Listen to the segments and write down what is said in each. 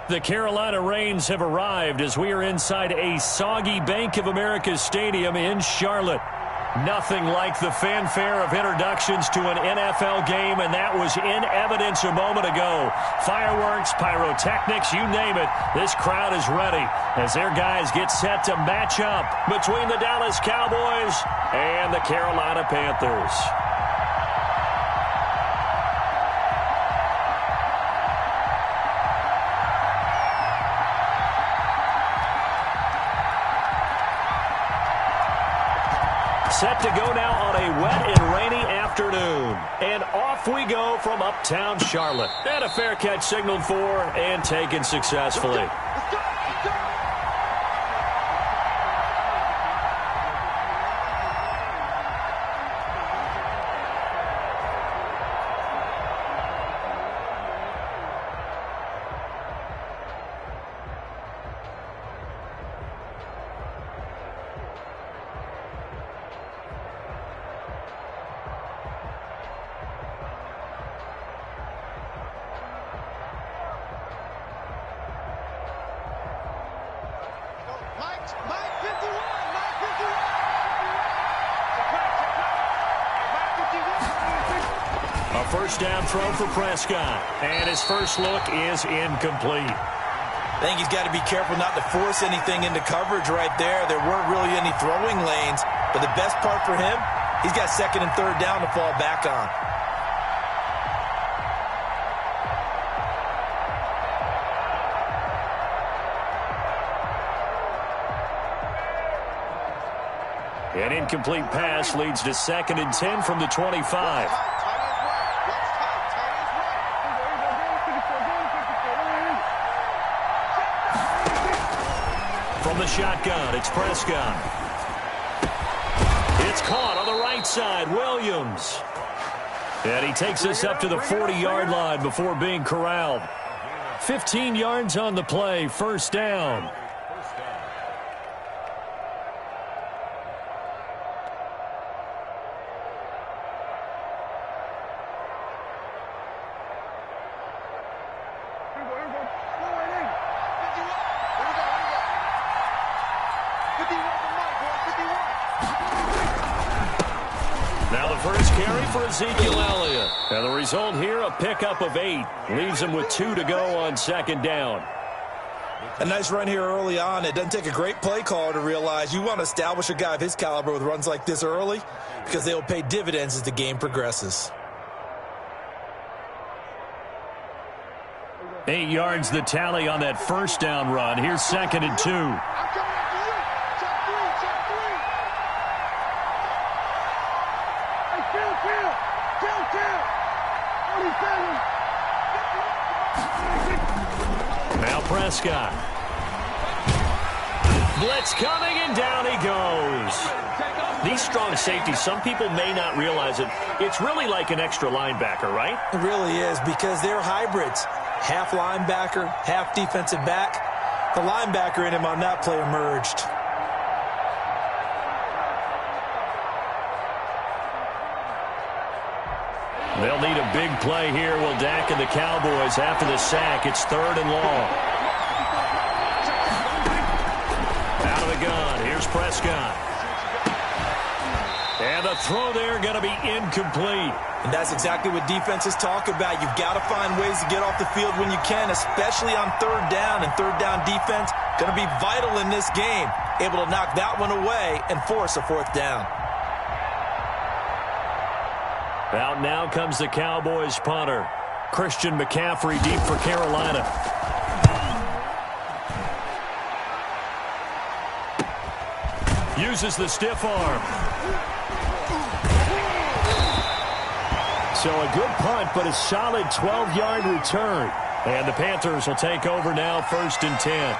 The Carolina Rains have arrived as we are inside a soggy Bank of America Stadium in Charlotte. Nothing like the fanfare of introductions to an NFL game, and that was in evidence a moment ago. Fireworks, pyrotechnics, you name it. This crowd is ready as their guys get set to match up between the Dallas Cowboys and the Carolina Panthers. Set to go now on a wet and rainy afternoon. And off we go from uptown Charlotte. And a fair catch signaled for and taken successfully. First down throw for Prescott, and his first look is incomplete. I think he's got to be careful not to force anything into coverage right there. There weren't really any throwing lanes, but the best part for him, he's got second and third down to fall back on. An incomplete pass leads to 2nd and 10 from the 25. From the shotgun, it's Prescott. It's caught on the right side, Williams. And he takes us up to the 40-yard line before being corralled. 15 yards on the play, first down. Ezekiel Elliott. And the result here, a pickup of 8. Leaves him with 2 to go on second down. A nice run here early on. It doesn't take a great play caller to realize you want to establish a guy of his caliber with runs like this early because they will pay dividends as the game progresses. 8 yards the tally on that first down run. Here's 2nd and 2. Now Prescott. Blitz coming, and down he goes. These strong safeties, some people may not realize it. It's really like an extra linebacker, right? It really is, because they're hybrids. Half linebacker, half defensive back. The linebacker in him on that play emerged. They'll need a big play here. Will Dak and the Cowboys after the sack. It's 3rd and long. Out of the gun. Here's Prescott. And the throw there going to be incomplete. And that's exactly what defenses talk about. You've got to find ways to get off the field when you can, especially on 3rd down. And 3rd down defense going to be vital in this game. Able to knock that one away and force a 4th down. Out now comes the Cowboys punter. Christian McCaffrey deep for Carolina. Uses the stiff arm. So a good punt, but a solid 12-yard return. And the Panthers will take over now, 1st and 10.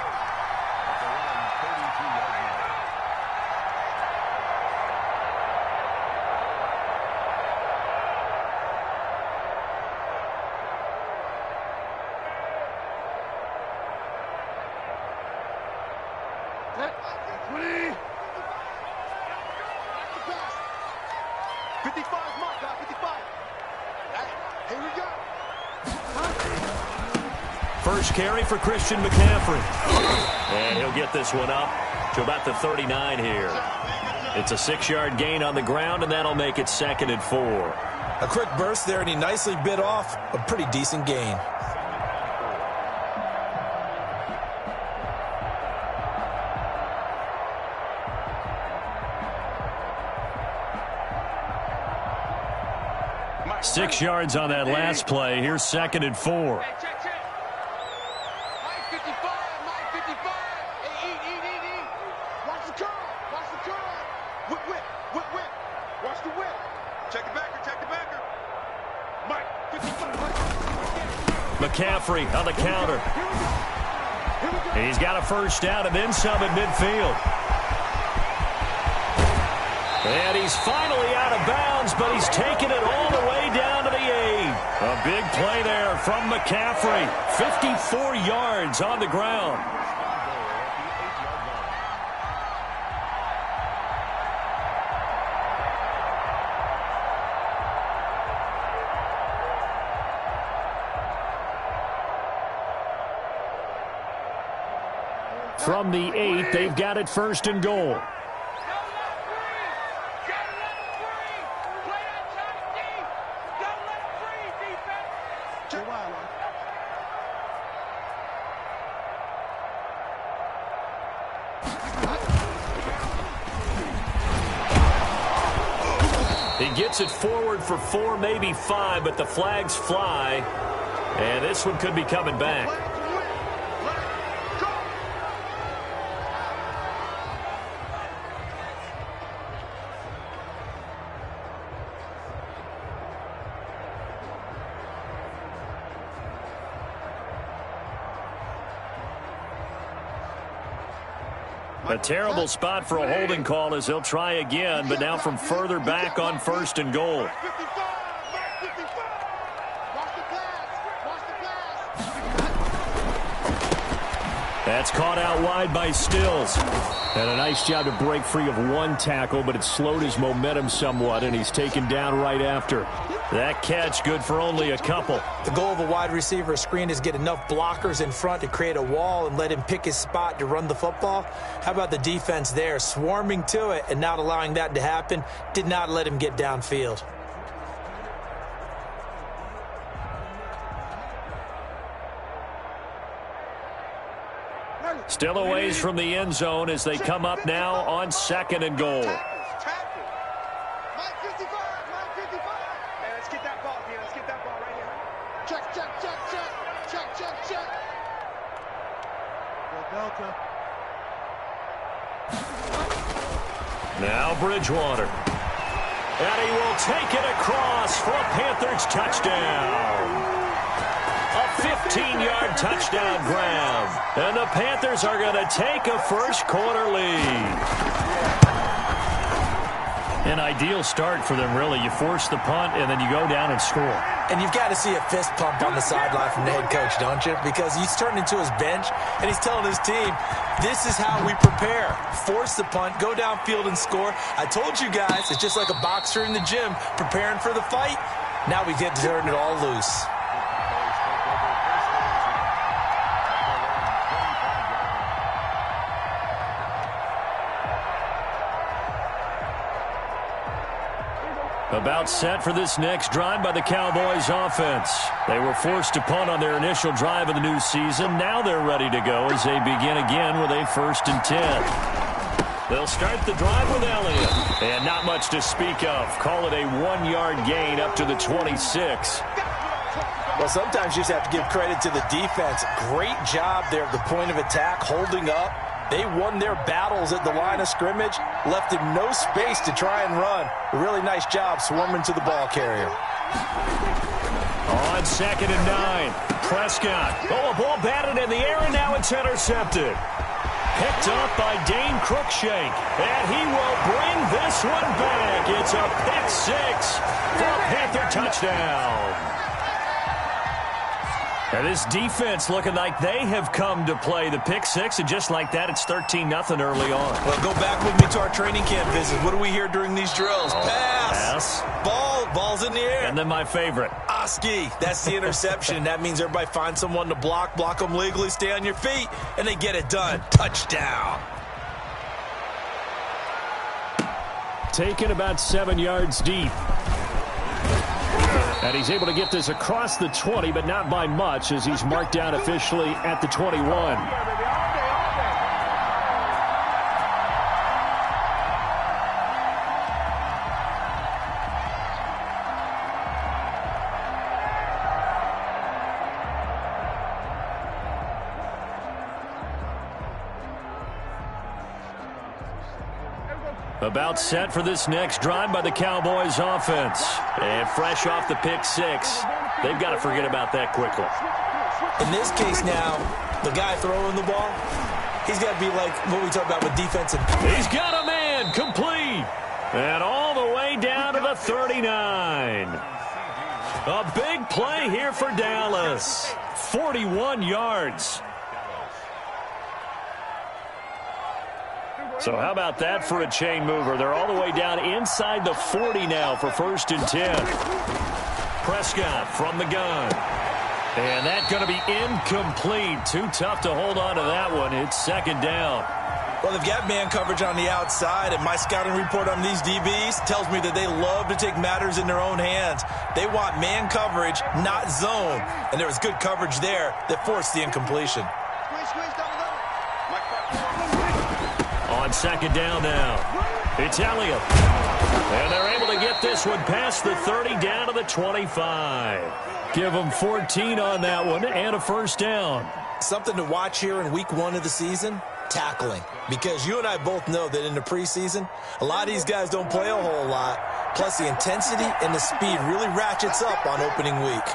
First carry for Christian McCaffrey. And he'll get this one up to about the 39 here. It's a 6-yard gain on the ground, and that'll make it 2nd and 4. A quick burst there, and he nicely bit off a pretty decent gain. Six yards on that last play. Here's 2nd and 4. McCaffrey on the counter. He's got a first down and then some at midfield. And he's finally out of bounds, but he's taken it all the way down to the 8. A big play there from McCaffrey. 54 yards on the ground. From the 8, they've got it 1st and goal. He gets it forward for 4, maybe 5, but the flags fly. And this one could be coming back. A terrible spot for a holding call as they'll try again, but now from further back on 1st and goal. That's caught out wide by Stills. And a nice job to break free of one tackle, but it slowed his momentum somewhat, and he's taken down right after. That catch good for only a couple. The goal of a wide receiver screen is get enough blockers in front to create a wall and let him pick his spot to run the football. How about the defense there, swarming to it and not allowing that to happen? Did not let him get downfield. Still a ways from the end zone as they come up now on 2nd and goal. Now Bridgewater. And he will take it across for a Panthers touchdown. A 15-yard touchdown grab. And the Panthers are going to take a first-quarter lead. An ideal start for them, really. You force the punt, and then you go down and score. And you've got to see a fist pump on the sideline from the head coach, don't you? Because he's turned into his bench, and he's telling his team, this is how we prepare. Force the punt, go downfield and score. I told you guys, it's just like a boxer in the gym preparing for the fight. Now we get to turn it all loose. About set for this next drive by the Cowboys offense. They were forced to punt on their initial drive of the new season. Now they're ready to go as they begin again with a 1st and 10. They'll start the drive with Elliott. And not much to speak of. Call it a 1-yard gain up to the 26. Well, sometimes you just have to give credit to the defense. Great job there at the point of attack, holding up. They won their battles at the line of scrimmage, left him no space to try and run. A really nice job swarming to the ball carrier. On 2nd and 9, Prescott. Oh, a ball batted in the air, and now it's intercepted. Picked up by Dane Cruikshank, and he will bring this one back. It's a pick 6 for a Panther touchdown. And this defense looking like they have come to play the pick 6, and just like that, it's 13-0 early on. Well, go back with me to our training camp visit. What do we hear during these drills? Pass. Pass. Ball's in the air. And then my favorite. Broski. That's the interception. That means everybody finds someone to block them legally, stay on your feet, and they get it done. Touchdown. Taken about 7 yards deep. And he's able to get this across the 20, but not by much, as he's marked down officially at the 21. About set for this next drive by the Cowboys offense. And fresh off the pick six, they've got to forget about that quickly. In this case now, the guy throwing the ball, he's got to be like what we talk about with defensive. He's got a man complete. And all the way down to the 39. A big play here for Dallas. 41 yards. So how about that for a chain mover? They're all the way down inside the 40 now for 1st and 10. Prescott from the gun. And that's going to be incomplete. Too tough to hold on to that one. It's 2nd down. Well, they've got man coverage on the outside, and my scouting report on these DBs tells me that they love to take matters in their own hands. They want man coverage, not zone. And there was good coverage there that forced the incompletion. On 2nd down now, it's Elliott. And they're able to get this one past the 30 down to the 25. Give them 14 on that one and a 1st down. Something to watch here in week 1 of the season, tackling. Because you and I both know that in the preseason, a lot of these guys don't play a whole lot. Plus the intensity and the speed really ratchets up on opening week.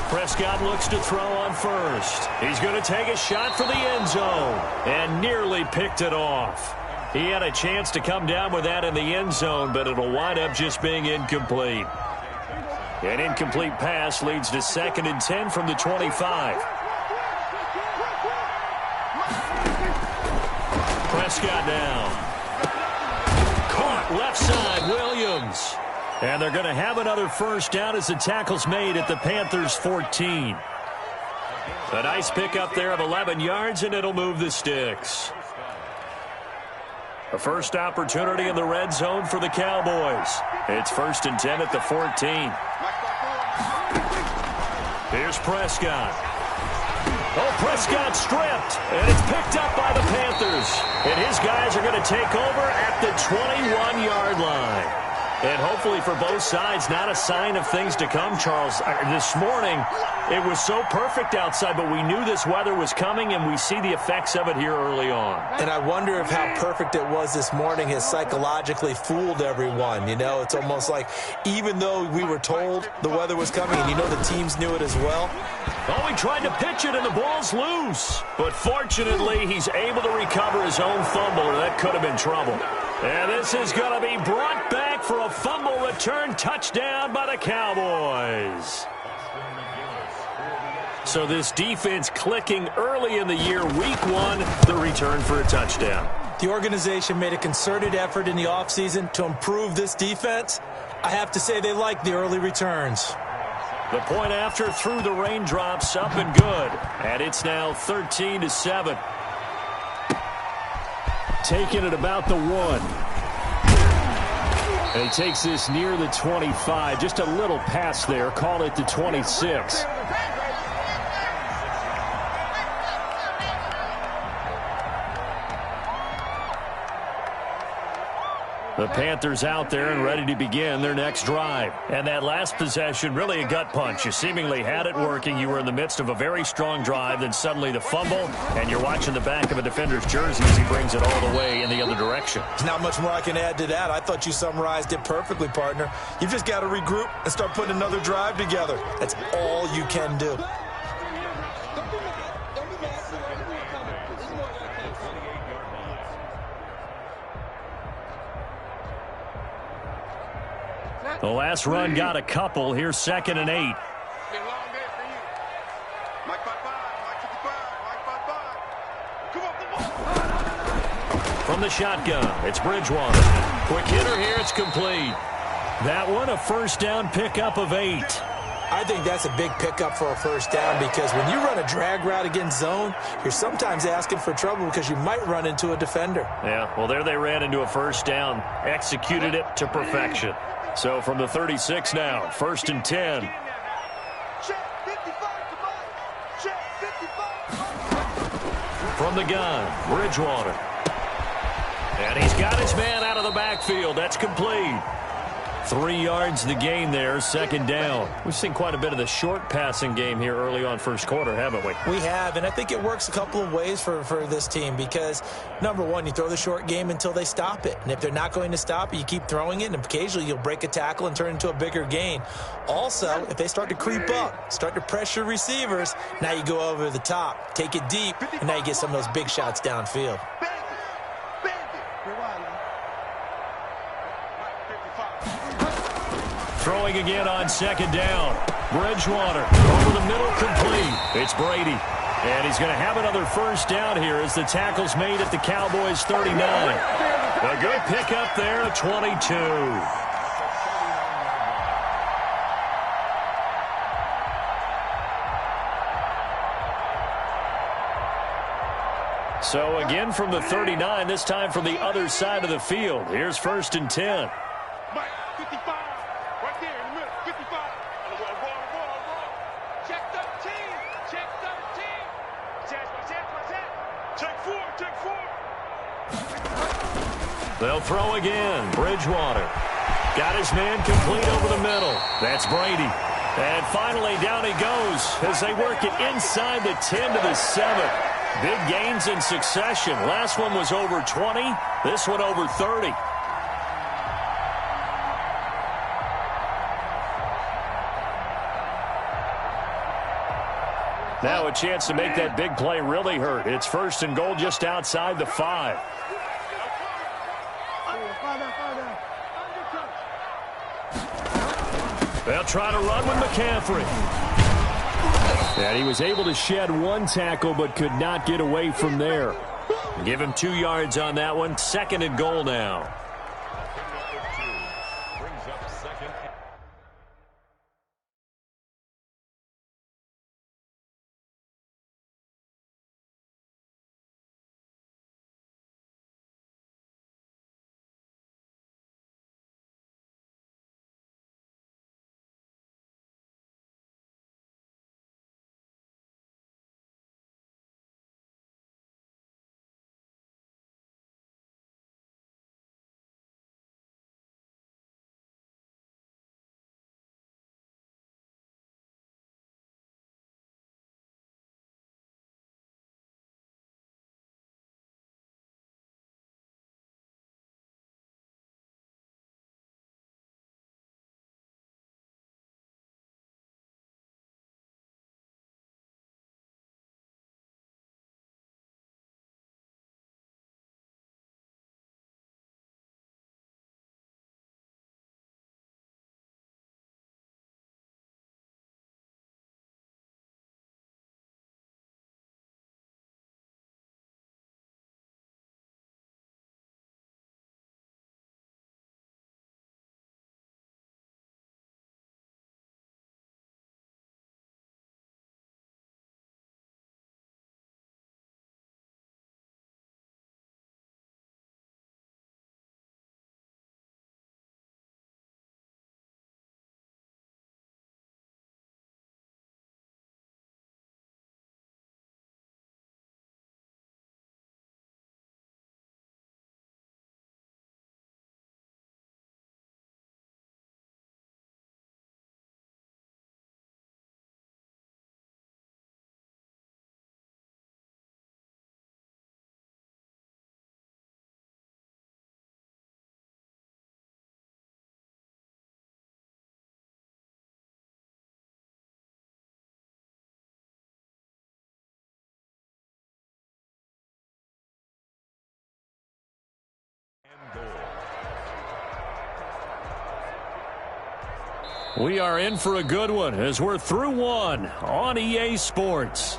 Prescott looks to throw on first. He's going to take a shot for the end zone and nearly picked it off. He had a chance to come down with that in the end zone, but it'll wind up just being incomplete. An incomplete pass leads to 2nd and 10 from the 25. Prescott now. Caught left side, Williams. And they're going to have another 1st down as the tackle's made at the Panthers' 14. A nice pickup there of 11 yards, and it'll move the sticks. A first opportunity in the red zone for the Cowboys. It's 1st and 10 at the 14. Here's Prescott. Oh, Prescott stripped, and it's picked up by the Panthers. And his guys are going to take over at the 21-yard line. And hopefully for both sides, not a sign of things to come, Charles. This morning, it was so perfect outside, but we knew this weather was coming, and we see the effects of it here early on. And I wonder if how perfect it was this morning has psychologically fooled everyone. You know, it's almost like even though we were told the weather was coming, and you know the teams knew it as well. Oh, he tried to pitch it, and the ball's loose. But fortunately, he's able to recover his own fumble, or that could have been trouble. And this is going to be brought back for a fumble return touchdown by the Cowboys. So this defense clicking early in the year, week 1, the return for a touchdown. The organization made a concerted effort in the offseason to improve this defense. I have to say they like the early returns. The point after through the raindrops, up and good. And it's now 13-7. Taking it about the 1. And he takes this near the 25. Just a little pass there. Call it the 26. The Panthers out there and ready to begin their next drive. And that last possession, really a gut punch. You seemingly had it working. You were in the midst of a very strong drive. Then suddenly the fumble, and you're watching the back of a defender's jersey as he brings it all the way in the other direction. There's not much more I can add to that. I thought you summarized it perfectly, partner. You've just got to regroup and start putting another drive together. That's all you can do. The last run got a couple. Here's 2nd and 8. From the shotgun, it's Bridgewater. Quick hitter here. It's complete. That one, a first down pickup of 8. I think that's a big pickup for a first down because when you run a drag route against zone, you're sometimes asking for trouble because you might run into a defender. Yeah, well, there they ran into a first down. Executed it to perfection. So from the 36 now, 1st and 10. From the gun, Bridgewater. And he's got his man out of the backfield. That's complete. 3 yards the gain there, 2nd down. We've seen quite a bit of the short passing game here early on first quarter, haven't we? We have, and I think it works a couple of ways for this team because, number one, you throw the short game until they stop it. And if they're not going to stop it, you keep throwing it, and occasionally you'll break a tackle and turn it into a bigger gain. Also, if they start to creep up, start to pressure receivers, now you go over the top, take it deep, and now you get some of those big shots downfield. Throwing again on 2nd down. Bridgewater over the middle, complete. It's Brady. And he's going to have another first down here as the tackle's made at the Cowboys' 39. A good pickup there at 22. So again from the 39, this time from the other side of the field. Here's 1st and 10. They'll throw again. Bridgewater. Got his man complete over the middle. That's Brady. And finally down he goes as they work it inside the 10 to the 7. Big gains in succession. Last one was over 20. This one over 30. Now a chance to make that big play really hurt. It's 1st and goal just outside the 5. They'll try to run with McCaffrey. And he was able to shed 1 tackle but could not get away from there. Give him 2 yards on that one. 2nd and goal now. We are in for a good one as we're through one on EA Sports.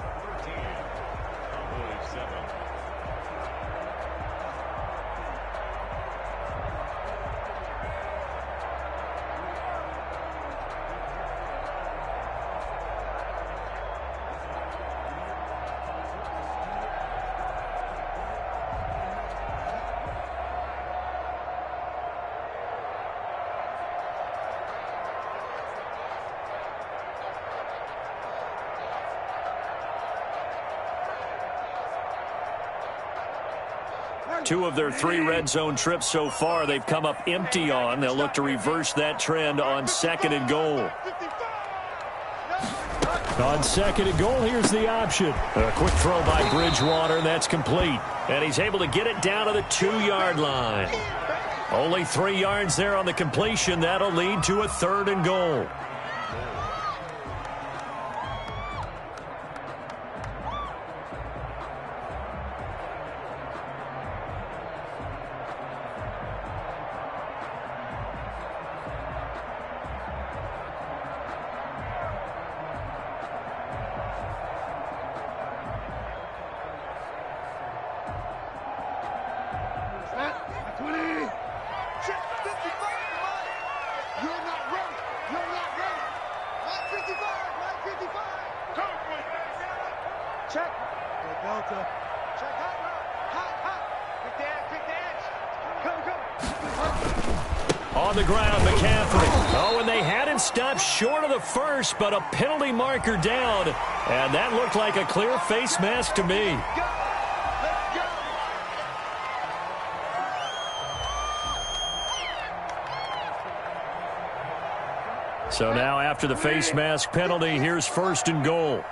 2 of their 3 red zone trips so far, they've come up empty on. They'll look to reverse that trend on 2nd and goal. On 2nd and goal, here's the option. A quick throw by Bridgewater, that's complete. And he's able to get it down to the 2-yard line. Only 3 yards there on the completion. That'll lead to a 3rd and goal. On the ground, McCaffrey. Oh, and they had him stopped short of the first, but a penalty marker down. And that looked like a clear face mask to me. So now after the face mask penalty, here's 1st and goal.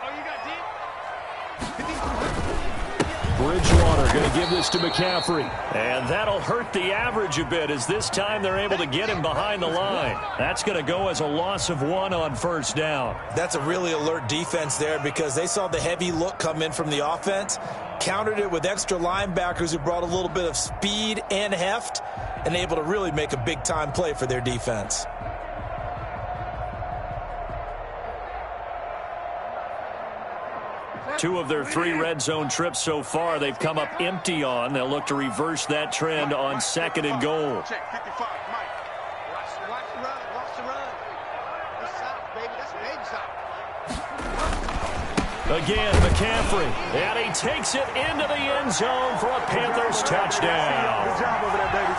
Bridgewater going to give this to McCaffrey. And that'll hurt the average a bit as this time they're able to get him behind the line. That's going to go as a loss of 1 on 1st down. That's a really alert defense there because they saw the heavy look come in from the offense, countered it with extra linebackers who brought a little bit of speed and heft, and able to really make a big-time play for their defense. Two of their 3 red zone trips so far, they've come up empty on. They'll look to reverse that trend on 2nd and goal. Check 55, Mike. Watch the run. Watch the run. That's out, baby. That's baby side. Again, McCaffrey. And he takes it into the end zone for a Panthers touchdown. Good job over there, baby.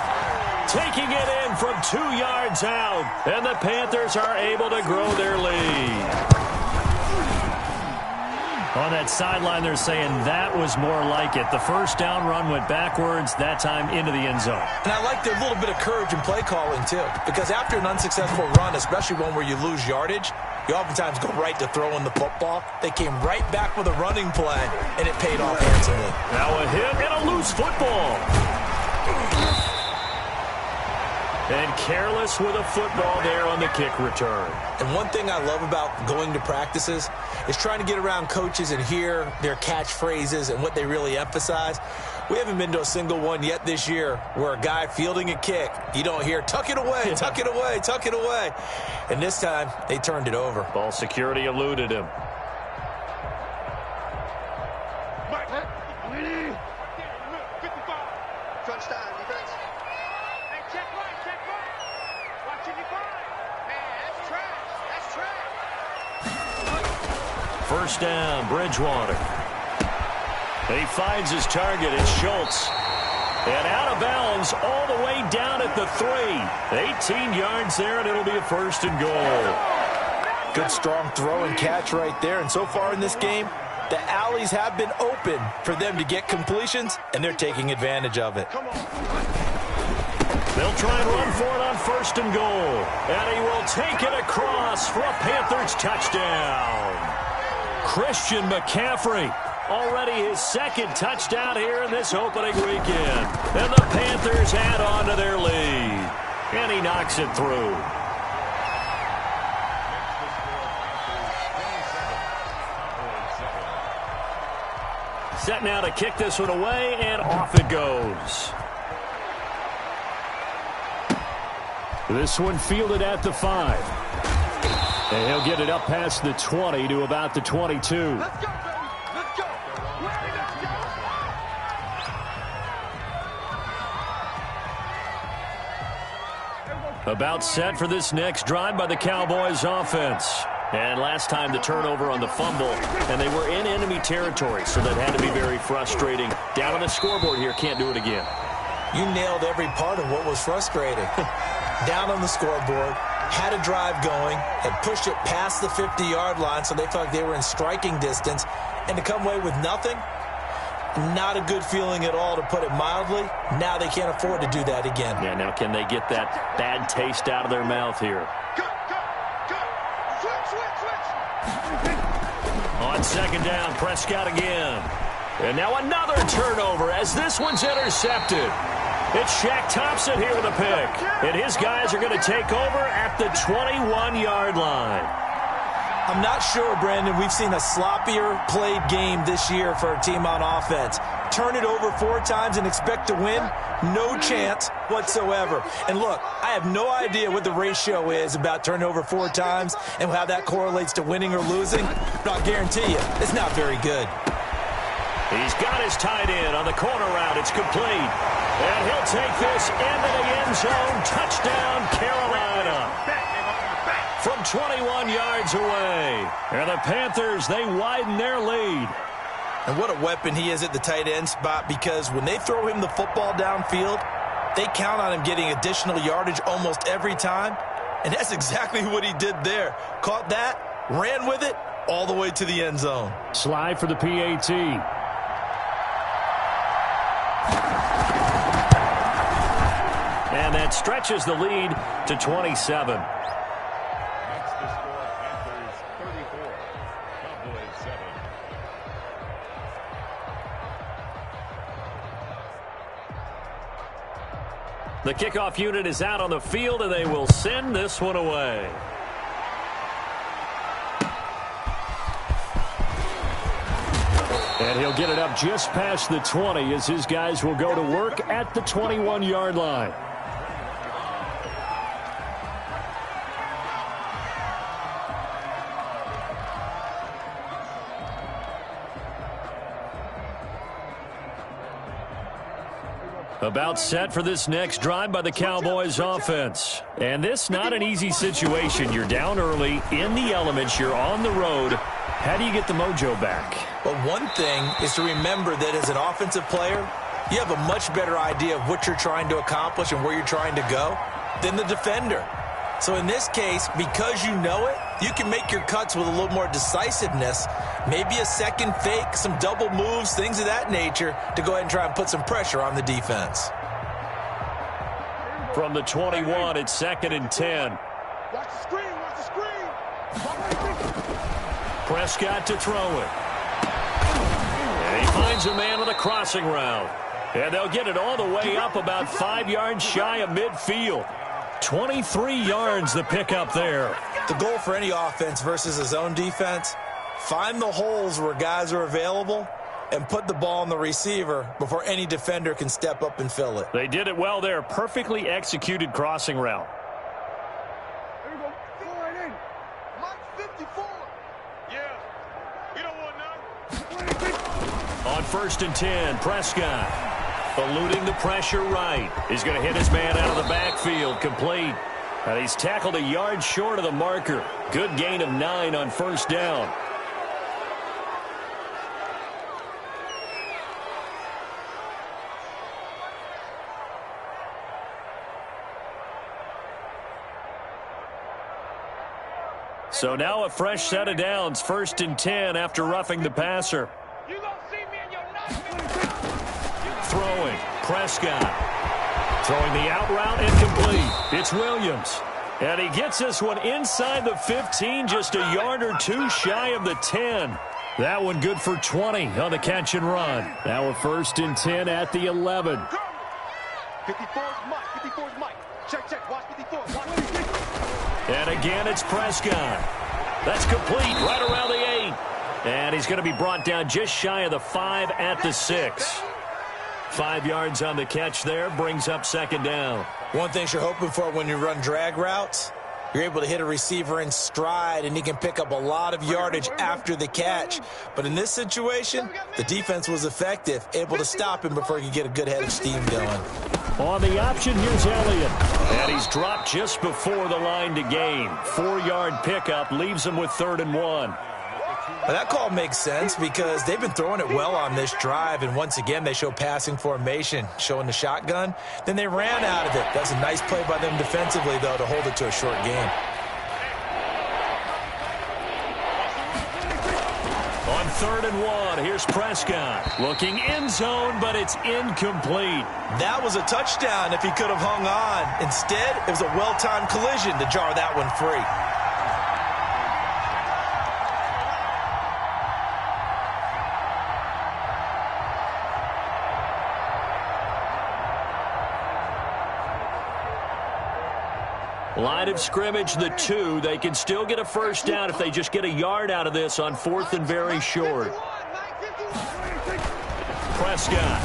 Taking it in from 2 yards out. And the Panthers are able to grow their lead. On that sideline, they're saying that was more like it. The first down run went backwards, that time into the end zone. And I like their little bit of courage in play calling, too. Because after an unsuccessful run, especially one where you lose yardage, you oftentimes go right to throwing the football. They came right back with a running play, and it paid off handsomely. Now a hit and a loose football. And careless with a football there on the kick return. And one thing I love about going to practices is trying to get around coaches and hear their catchphrases and what they really emphasize. We haven't been to a single one yet this year where a guy fielding a kick, you don't hear, tuck it away, tuck it away, tuck it away. And this time, they turned it over. Ball security eluded him. Mike, 55. Crunch time, defense. Hey, check right. Watch 55. Man, that's trash. First down, Bridgewater. He finds his target. It's Schultz. And out of bounds all the way down at the 3. 18 yards there, and it'll be a 1st and goal. Good strong throw and catch right there. And so far in this game, the alleys have been open for them to get completions, and they're taking advantage of it. They'll try and run for it on 1st and goal. And he will take it across for a Panthers touchdown. Christian McCaffrey. Already his 2nd touchdown here in this opening weekend. And the Panthers add on to their lead. And he knocks it through. Set now to kick this one away, and off it goes. This one fielded at the 5. And he'll get it up past the 20 to about the 22. Let's go, baby. Let's go. About set for this next drive by the Cowboys offense. And last time the turnover on the fumble, and they were in enemy territory, so that had to be very frustrating. Down on the scoreboard here, can't do it again. You nailed every part of what was frustrating. Down on the scoreboard, had a drive going, had pushed it past the 50-yard line, so they felt like they were in striking distance, and to come away with nothing, Not a good feeling at all, to put it mildly. Now they can't afford to do that again. Yeah, now can they get that bad taste out of their mouth here? Cut. Switch. On second down, Prescott again. And now another turnover as this one's intercepted. It's Shaq Thompson here with a pick. And his guys are going to take over at the 21-yard line. I'm not sure, Brandon, we've seen a sloppier played game this year for a team on offense. Turn it over 4 times and expect to win? No chance whatsoever. And look, I have no idea what the ratio is about turning over 4 times and how that correlates to winning or losing. But I'll guarantee you, it's not very good. He's got his tight end on the corner route. It's complete. And he'll take this into the end zone. Touchdown, Carolina. From 21 yards away. And the Panthers, they widen their lead. And what a weapon he is at the tight end spot, because when they throw him the football downfield, they count on him getting additional yardage almost every time. And that's exactly what he did there. Caught that, ran with it, all the way to the end zone. Slide for the PAT. And that stretches the lead to 27. The kickoff unit is out on the field, and they will send this one away. And he'll get it up just past the 20 as his guys will go to work at the 21-yard line. About set for this next drive by the Cowboys offense. And this not an easy situation. You're down early, in the elements, you're on the road. How do you get the mojo back? Well, one thing is to remember that as an offensive player, you have a much better idea of what you're trying to accomplish and where you're trying to go than the defender. So in this case, because you know it, you can make your cuts with a little more decisiveness, maybe a second fake, some double moves, things of that nature, to go ahead and try and put some pressure on the defense. From the 21, it's 2nd and 10. Watch the screen. Prescott to throw it. And he finds a man on the crossing route. And they'll get it all the way up about 5 yards shy of midfield. 23 yards the pickup there. The goal for any offense versus a zone defense, find the holes where guys are available and put the ball on the receiver before any defender can step up and fill it. They did it well there. Perfectly executed crossing route. There you go. Go right in. Mike 54. Yeah. You don't want none. On 1st and 10, Prescott eluding the pressure right. He's going to hit his man out of the backfield, complete. And he's tackled a yard short of the marker. Good gain of 9 on 1st down. So now a fresh set of downs, 1st and 10 after roughing the passer. You gonna see me in your nightmare. Throwing, Prescott. Throwing the out route incomplete. It's Williams. And he gets this one inside the 15, just a yard or 2 shy of the 10. That one good for 20 on the catch and run. Now a 1st and 10 at the 11. 54's Mike. 54's Mike. Check. Watch 54. Watch 54. And again, it's Prescott. That's complete right around the 8. And he's going to be brought down just shy of the 5 at the 6. 5 yards on the catch there, brings up 2nd down. One thing you're hoping for when you run drag routes, you're able to hit a receiver in stride, and he can pick up a lot of yardage after the catch. But in this situation, the defense was effective, able to stop him before he could get a good head of steam going. On the option, here's Elliott. And he's dropped just before the line to gain. 4-yard pickup leaves him with 3rd and 1. Well, that call makes sense because they've been throwing it well on this drive, and once again they show passing formation, showing the shotgun. Then they ran out of it. That's a nice play by them defensively, though, to hold it to a short gain. On On 3rd and 1, here's Prescott. Looking end zone, but it's incomplete. That was a touchdown if he could have hung on. Instead, it was a well-timed collision to jar that one free. Line of scrimmage, the 2. They can still get a first down if they just get a yard out of this on 4th and very short. Prescott.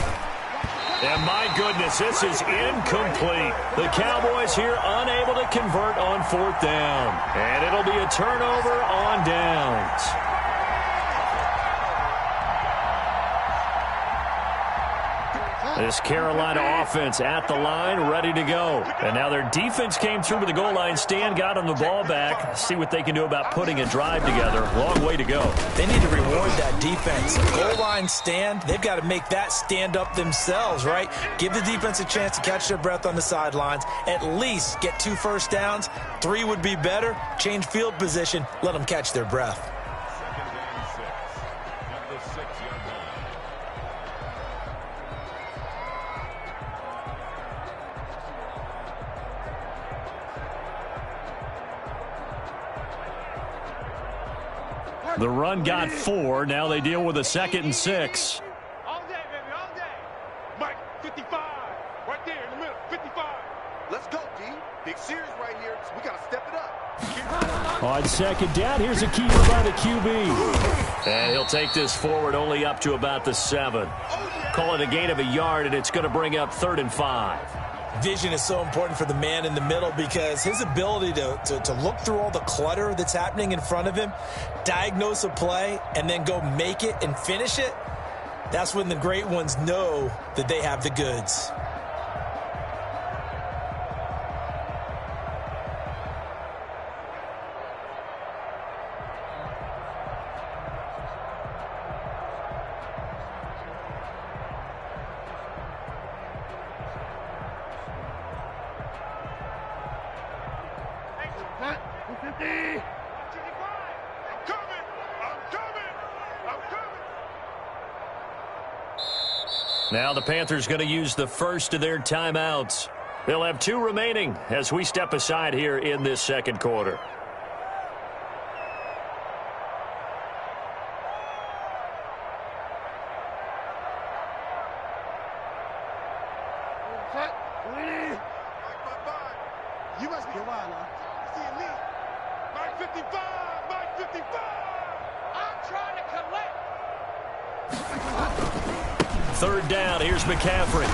And my goodness, this is incomplete. The Cowboys here unable to convert on 4th down. And it'll be a turnover on downs. This Carolina offense at the line, ready to go. And now their defense came through with the goal line stand, got them the ball back. See what they can do about putting a drive together. Long way to go. They need to reward that defense. Goal line stand, they've got to make that stand up themselves, right? Give the defense a chance to catch their breath on the sidelines. At least get 2 first downs. 3 would be better. Change field position. Let them catch their breath. The run got 4. Now they deal with a 2nd and 6. All day, baby, all day. Mike, 55. Right there in the middle, 55. Let's go, D. Big series right here. So we got to step it up. On 2nd down, here's a keeper by the QB. And he'll take this forward only up to about the 7. Call it a gain of a yard, and it's going to bring up 3rd and 5. Vision is so important for the man in the middle because his ability to look through all the clutter that's happening in front of him, diagnose a play, and then go make it and finish it, that's when the great ones know that they have the goods. Now the Panthers going to use the first of their timeouts. They'll have 2 remaining as we step aside here in this 2nd quarter. You must be a while now. See me. Mike 55, Mike 55. I'm trying to collect. 3rd down, here's McCaffrey.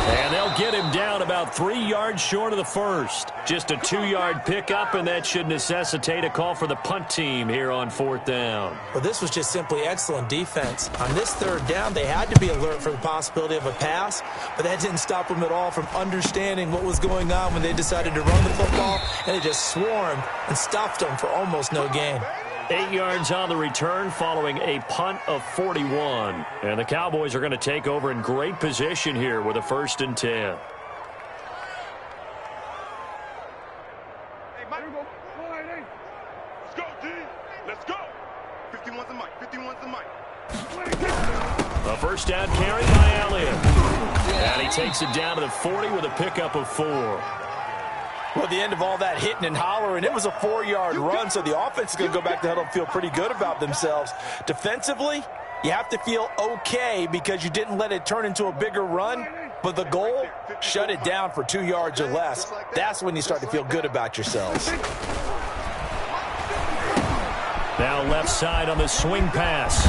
And they'll get him down about 3 yards short of the first. Just a 2-yard pickup, and that should necessitate a call for the punt team here on 4th down. Well, this was just simply excellent defense. On this 3rd down, they had to be alert for the possibility of a pass, but that didn't stop them at all from understanding what was going on when they decided to run the football, and they just swarmed and stuffed them for almost no gain. 8 yards on the return following a punt of 41. And the Cowboys are going to take over in great position here with a 1st and 10. Hey, Mike. Let's go, D. Let's go. 51's the mic. 51's the mic. A first down carry by Elliott. And he takes it down to the 40 with a pickup of 4. Well, at the end of all that hitting and hollering, it was a 4-yard run, so the offense is going to go back to huddle and feel pretty good about themselves. Defensively, you have to feel okay because you didn't let it turn into a bigger run, but the goal, shut it down for 2 yards or less. That's when you start to feel good about yourselves. Now left side on the swing pass.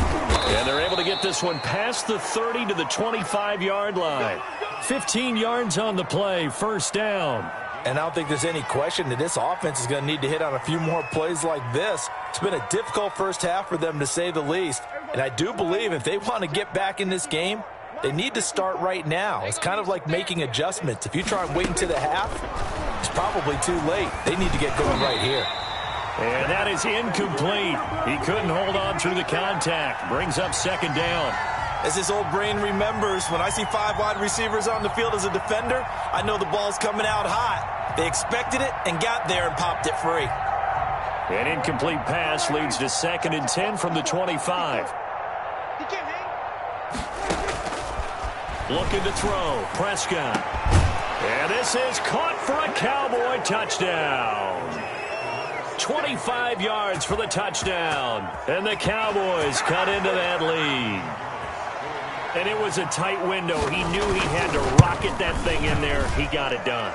And they're able to get this one past the 30 to the 25-yard line. 15 yards on the play, 1st down. And I don't think there's any question that this offense is going to need to hit on a few more plays like this. It's been a difficult first half for them, to say the least. And I do believe if they want to get back in this game, they need to start right now. It's kind of like making adjustments. If you try and wait until the half, it's probably too late. They need to get going right here. And that is incomplete. He couldn't hold on through the contact. Brings up 2nd down. As this old brain remembers, when I see 5 wide receivers on the field as a defender, I know the ball's coming out hot. They expected it and got there and popped it free. An incomplete pass leads to 2nd and 10 from the 25. He can't hang. Looking to throw. Prescott. And this is caught for a Cowboy touchdown. 25 yards for the touchdown. And the Cowboys cut into that lead. And it was a tight window. He knew he had to rocket that thing in there. He got it done.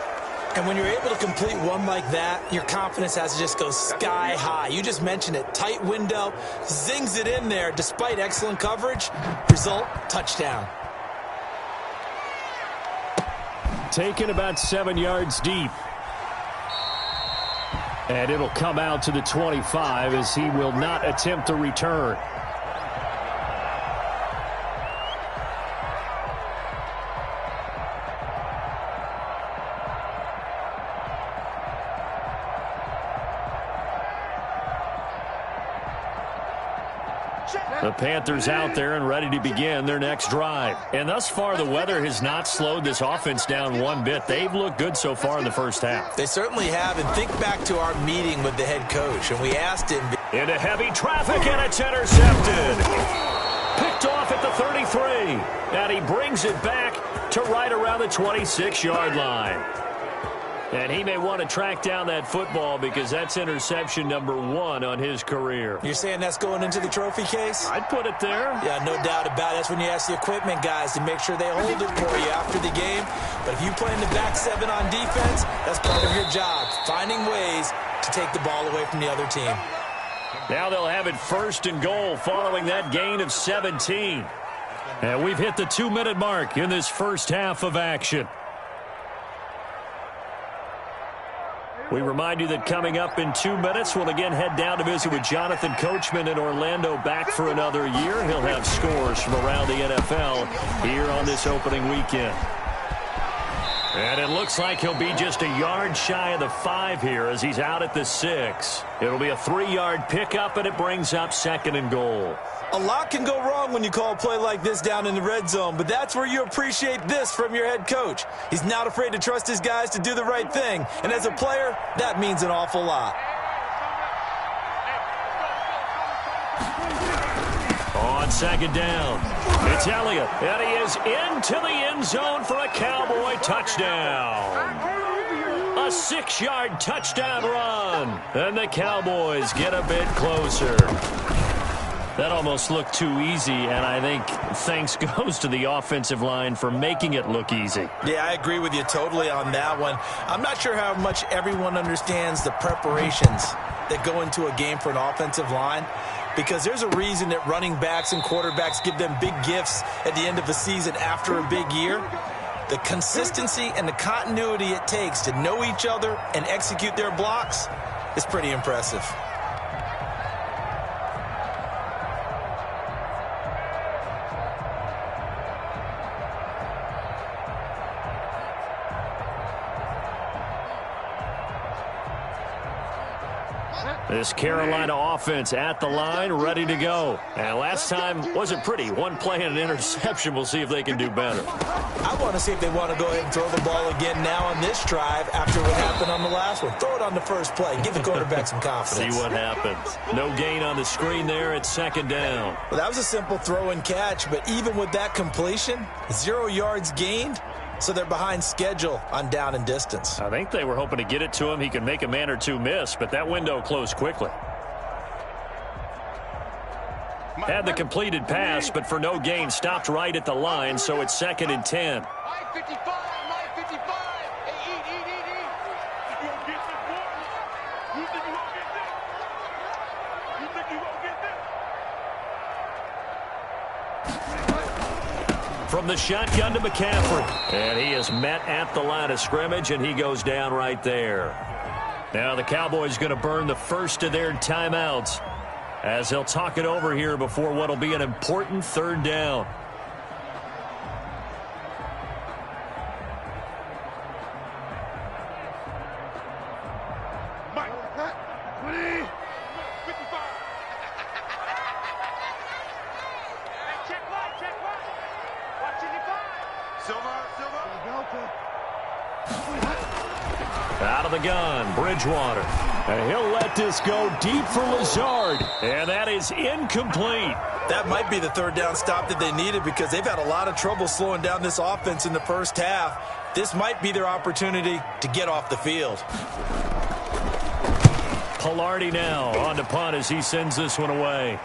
And when you're able to complete one like that, your confidence has to just go sky high. You just mentioned it. Tight window, zings it in there despite excellent coverage. Result, touchdown. Taken about 7 yards deep. And it'll come out to the 25 as he will not attempt to return. The Panthers out there and ready to begin their next drive. And thus far, the weather has not slowed this offense down one bit. They've looked good so far in the first half. They certainly have. And think back to our meeting with the head coach, and we asked him. Into heavy traffic, and it's intercepted. Picked off at the 33. And he brings it back to right around the 26-yard line. And he may want to track down that football because that's interception number 1 on his career. You're saying that's going into the trophy case? I'd put it there. Yeah, no doubt about it. That's when you ask the equipment guys to make sure they hold it for you after the game. But if you play in the back 7 on defense, that's part of your job, finding ways to take the ball away from the other team. Now they'll have it 1st and goal following that gain of 17. And we've hit the 2-minute mark in this first half of action. We remind you that coming up in 2 minutes, we'll again head down to visit with Jonathan Coachman in Orlando, back for another year. He'll have scores from around the NFL here on this opening weekend. And it looks like he'll be just a yard shy of the 5 here as he's out at the 6. It'll be a 3-yard pickup, and it brings up 2nd and goal. A lot can go wrong when you call a play like this down in the red zone, but that's where you appreciate this from your head coach. He's not afraid to trust his guys to do the right thing, and as a player, that means an awful lot. On 2nd down, it's Elliott, and he is into the end zone for a Cowboy touchdown. A 6-yard touchdown run, and the Cowboys get a bit closer. That almost looked too easy, and I think thanks goes to the offensive line for making it look easy. Yeah, I agree with you totally on that one. I'm not sure how much everyone understands the preparations that go into a game for an offensive line, because there's a reason that running backs and quarterbacks give them big gifts at the end of a season after a big year. The consistency and the continuity it takes to know each other and execute their blocks is pretty impressive. This Carolina offense at the line, ready to go. And last time wasn't pretty. One play and an interception. We'll see if they can do better. I want to see if they want to go ahead and throw the ball again now on this drive after what happened on the last one. Throw it on the first play. Give the quarterback some confidence. See what happens. No gain on the screen there. It's 2nd down. Well, that was a simple throw and catch, but even with that completion, 0 yards gained. So they're behind schedule on down and distance. I think they were hoping to get it to him. He could make a man or two miss, but that window closed quickly. Had the completed pass, but for no gain, stopped right at the line, so it's 2nd and 10. My 55, my 55. Hey, eat. You gonna get this, boy? You think you gonna get this? You think you gonna get this? From the shotgun to McCaffrey. And he is met at the line of scrimmage, and he goes down right there. Now the Cowboys going to burn the first of their timeouts as they'll talk it over here before what will be an important 3rd down. Mike, 20, 55. Check one. Watch it, Silver. Out of the gun, Bridgewater. And he'll let this go deep for Lazard. And that is incomplete. That might be the third down stop that they needed because they've had a lot of trouble slowing down this offense in the first half. This might be their opportunity to get off the field. Pilardi now on to punt as he sends this one away.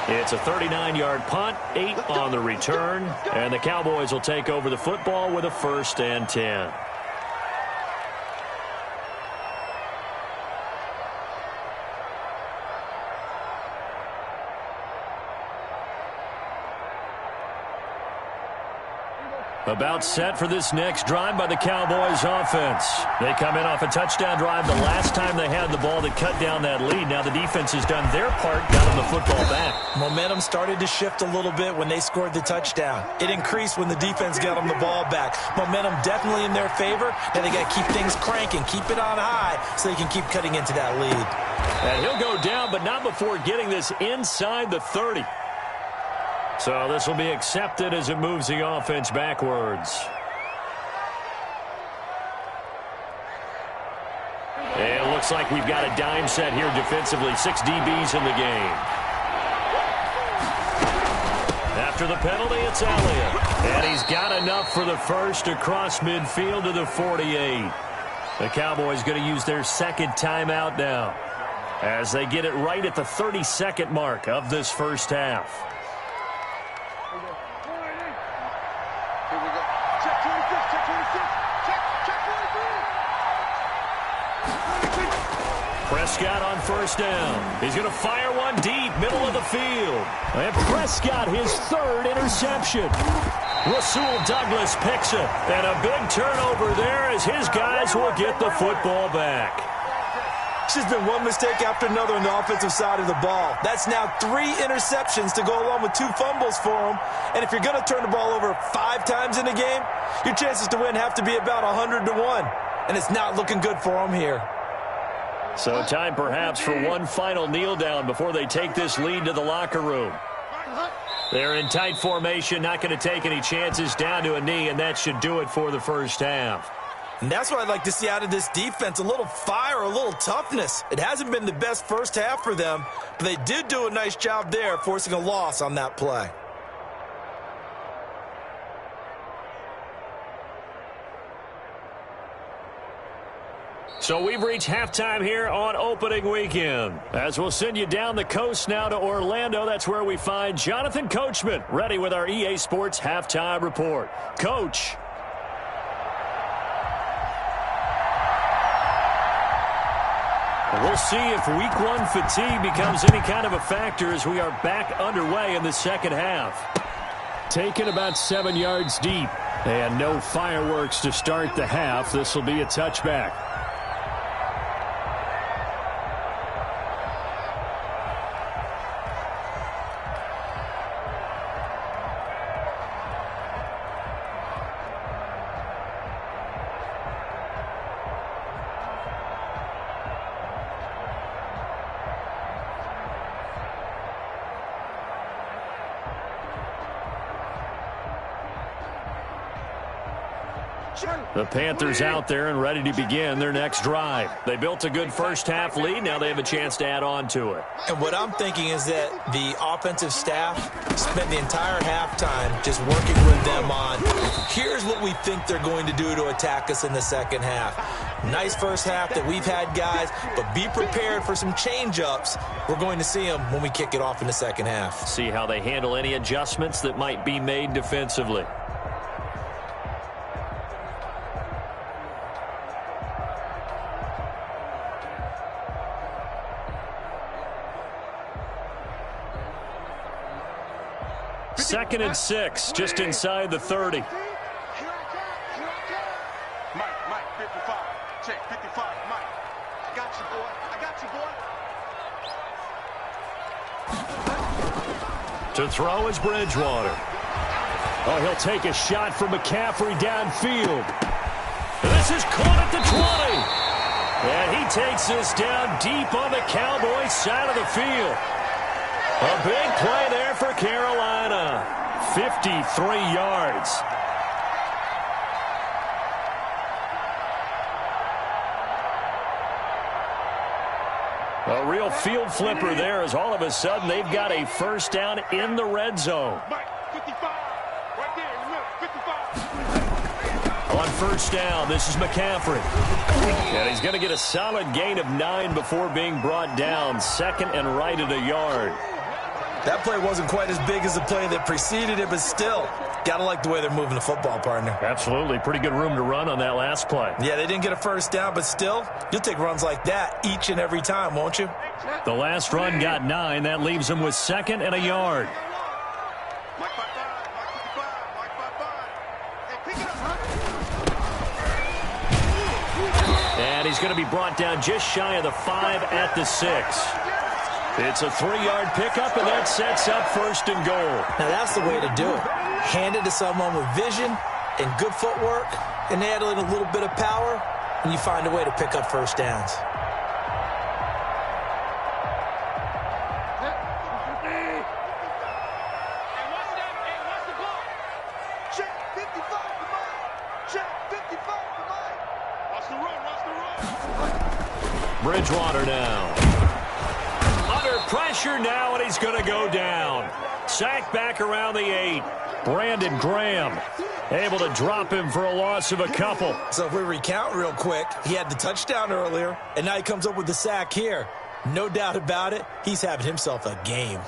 It's a 39-yard punt, 8 on the return, and the Cowboys will take over the football with a 1st and 10. About set for this next drive by the Cowboys offense. They come in off a touchdown drive the last time they had the ball that cut down that lead. Now the defense has done their part, got them the football back. Momentum started to shift a little bit when they scored the touchdown. It increased when the defense got them the ball back. Momentum definitely in their favor. Now they got to keep things cranking, keep it on high so they can keep cutting into that lead. And he'll go down, but not before getting this inside the 30. So this will be accepted as it moves the offense backwards. And it looks like we've got a dime set here defensively. 6 DBs in the game. After the penalty, it's Elliott. And he's got enough for the first across midfield to the 48. The Cowboys going to use their second timeout now as they get it right at the 32nd mark of this first half. Prescott on first down. He's going to fire one deep, middle of the field. And Prescott, his 3rd interception. Rasul Douglas picks it. And a big turnover there as his guys will get the football back. It's just been one mistake after another on the offensive side of the ball. That's now 3 interceptions to go along with 2 fumbles for them. And if you're going to turn the ball over 5 times in a game, your chances to win have to be about 100 to 1. And it's not looking good for them here. So time perhaps for one final kneel down before they take this lead to the locker room. They're in tight formation, not going to take any chances, down to a knee, and that should do it for the first half. And that's what I'd like to see out of this defense, a little fire, a little toughness. It hasn't been the best first half for them, but they did do a nice job there, forcing a loss on that play. So we've reached halftime here on opening weekend. As we'll send you down the coast now to Orlando, that's where we find Jonathan Coachman, ready with our EA Sports Halftime Report. Coach. We'll see if week 1 fatigue becomes any kind of a factor as we are back underway in the second half. Taken about 7 yards deep. And no fireworks to start the half. This will be a touchback. The Panthers out there and ready to begin their next drive. They built a good first half lead. Now they have a chance to add on to it. And what I'm thinking is that the offensive staff spent the entire halftime just working with them on, here's what we think they're going to do to attack us in the second half. Nice first half that we've had, guys, but be prepared for some change-ups. We're going to see them when we kick it off in the second half. See how they handle any adjustments that might be made defensively. Second and 6, just inside the 30. Mike, 55. Check, 55. Mike, I got you, boy. I got you, boy. To throw is Bridgewater. Oh, he'll take a shot from McCaffrey downfield. This is caught at the 20. And he takes this down deep on the Cowboys side of the field. A big play there for Carolina. 53 yards. A real field flipper there as all of a sudden they've got a first down in the red zone. Mike, 55. Right there in the middle, 55. On first down, this is McCaffrey. And he's going to get a solid gain of 9 before being brought down. Second and right at a yard. That play wasn't quite as big as the play that preceded it, but still, got to like the way they're moving the football, partner. Absolutely. Pretty good room to run on that last play. Yeah, they didn't get a first down, but still, you'll take runs like that each and every time, won't you? The last run got 9. That leaves him with second and a yard. Mike 55, Mike 55, Mike 55. Hey, pick it up. And he's going to be brought down just shy of the 5 at the 6. It's a 3-yard pickup, and that sets up first and goal. Now, that's the way to do it. Hand it to someone with vision and good footwork, and add in a little bit of power, and you find a way to pick up first downs. Check 55 for Mike. Check 55 for Mike. Watch the run, watch the run. Bridgewater now. Under pressure now, and he's going to go down. Sacked back around the 8. Brandon Graham able to drop him for a loss of a couple. So if we recount real quick, he had the touchdown earlier, and now he comes up with the sack here. No doubt about it, he's having himself a game.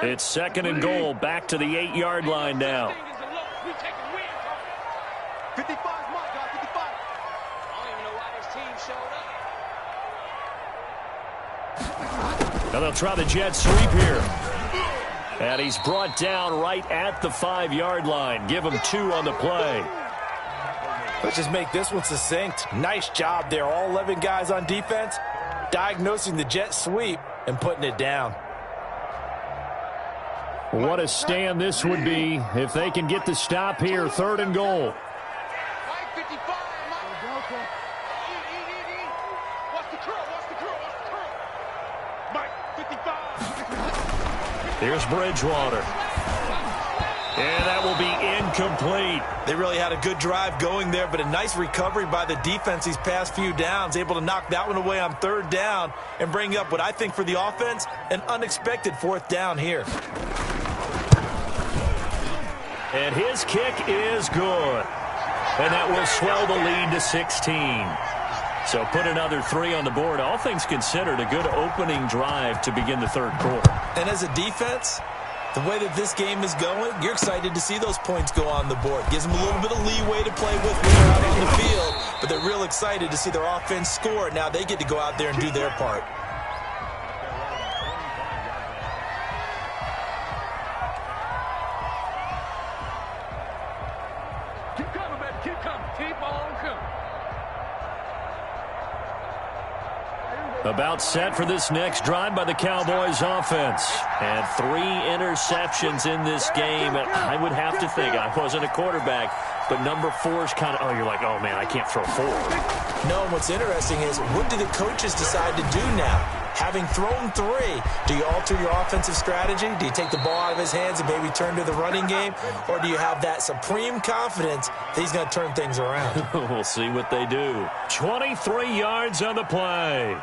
It's second and goal, back to the 8-yard line now. 55 Mike, guys, 55. I don't even know why this team showed up. Now they'll try the jet sweep here. And he's brought down right at the 5-yard line. Give him 2 on the play. Let's just make this one succinct. Nice job there. All 11 guys on defense diagnosing the jet sweep and putting it down. What a stand this would be if they can get the stop here. Third and goal. Mike 55, Mike. Watch the curl, watch the curl, watch the curl. Mike 55. Here's Bridgewater. And that will be incomplete. They really had a good drive going there, but a nice recovery by the defense these past few downs, able to knock that one away on third down and bring up what I think for the offense, an unexpected 4th down here. And his kick is good. And that will swell the lead to 16. So put another 3 on the board. All things considered, a good opening drive to begin the third quarter. And as a defense, the way that this game is going, you're excited to see those points go on the board. Gives them a little bit of leeway to play with when they're out on the field, but they're real excited to see their offense score. Now they get to go out there and do their part. Keep coming, baby. Keep coming. Keep on coming. About set for this next drive by the Cowboys offense. And 3 interceptions in this game. And I would have to think, I wasn't a quarterback, but number 4 is kind of, oh, you're like, oh, man, I can't throw 4. No, and what's interesting is, what do the coaches decide to do now? Having thrown 3, do you alter your offensive strategy? Do you take the ball out of his hands and maybe turn to the running game? Or do you have that supreme confidence that he's going to turn things around? We'll see what they do. 23 yards on the play.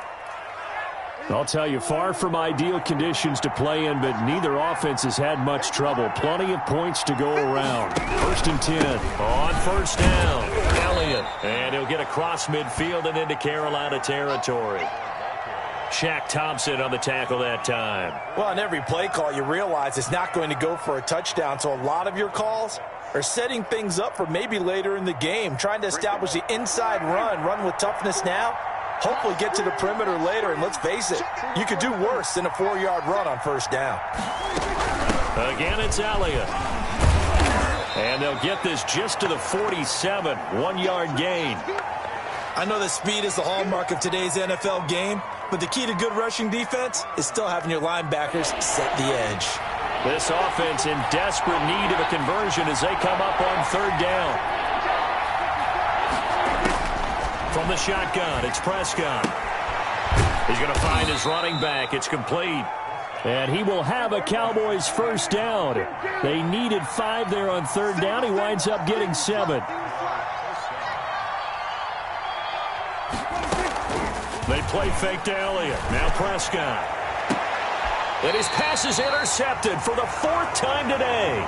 I'll tell you, far from ideal conditions to play in, but neither offense has had much trouble. Plenty of points to go around. 1st and 10. On first down, Elliott. And he'll get across midfield and into Carolina territory. Shaq Thompson on the tackle that time. Well, on every play call, you realize it's not going to go for a touchdown, so a lot of your calls are setting things up for maybe later in the game, trying to establish the inside run with toughness now, hopefully get to the perimeter later, and let's face it, you could do worse than a 4-yard run on first down. Again, it's Elliott. And they'll get this just to the 47, 1-yard gain. I know that speed is the hallmark of today's NFL game, but the key to good rushing defense is still having your linebackers set the edge. This offense in desperate need of a conversion as they come up on third down. From the shotgun, it's Prescott. He's going to find his running back. It's complete. And he will have a Cowboys first down. They needed 5 there on third down. He winds up getting 7. They play fake to Elliott. Now Prescott. And his pass is intercepted for the 4th time today.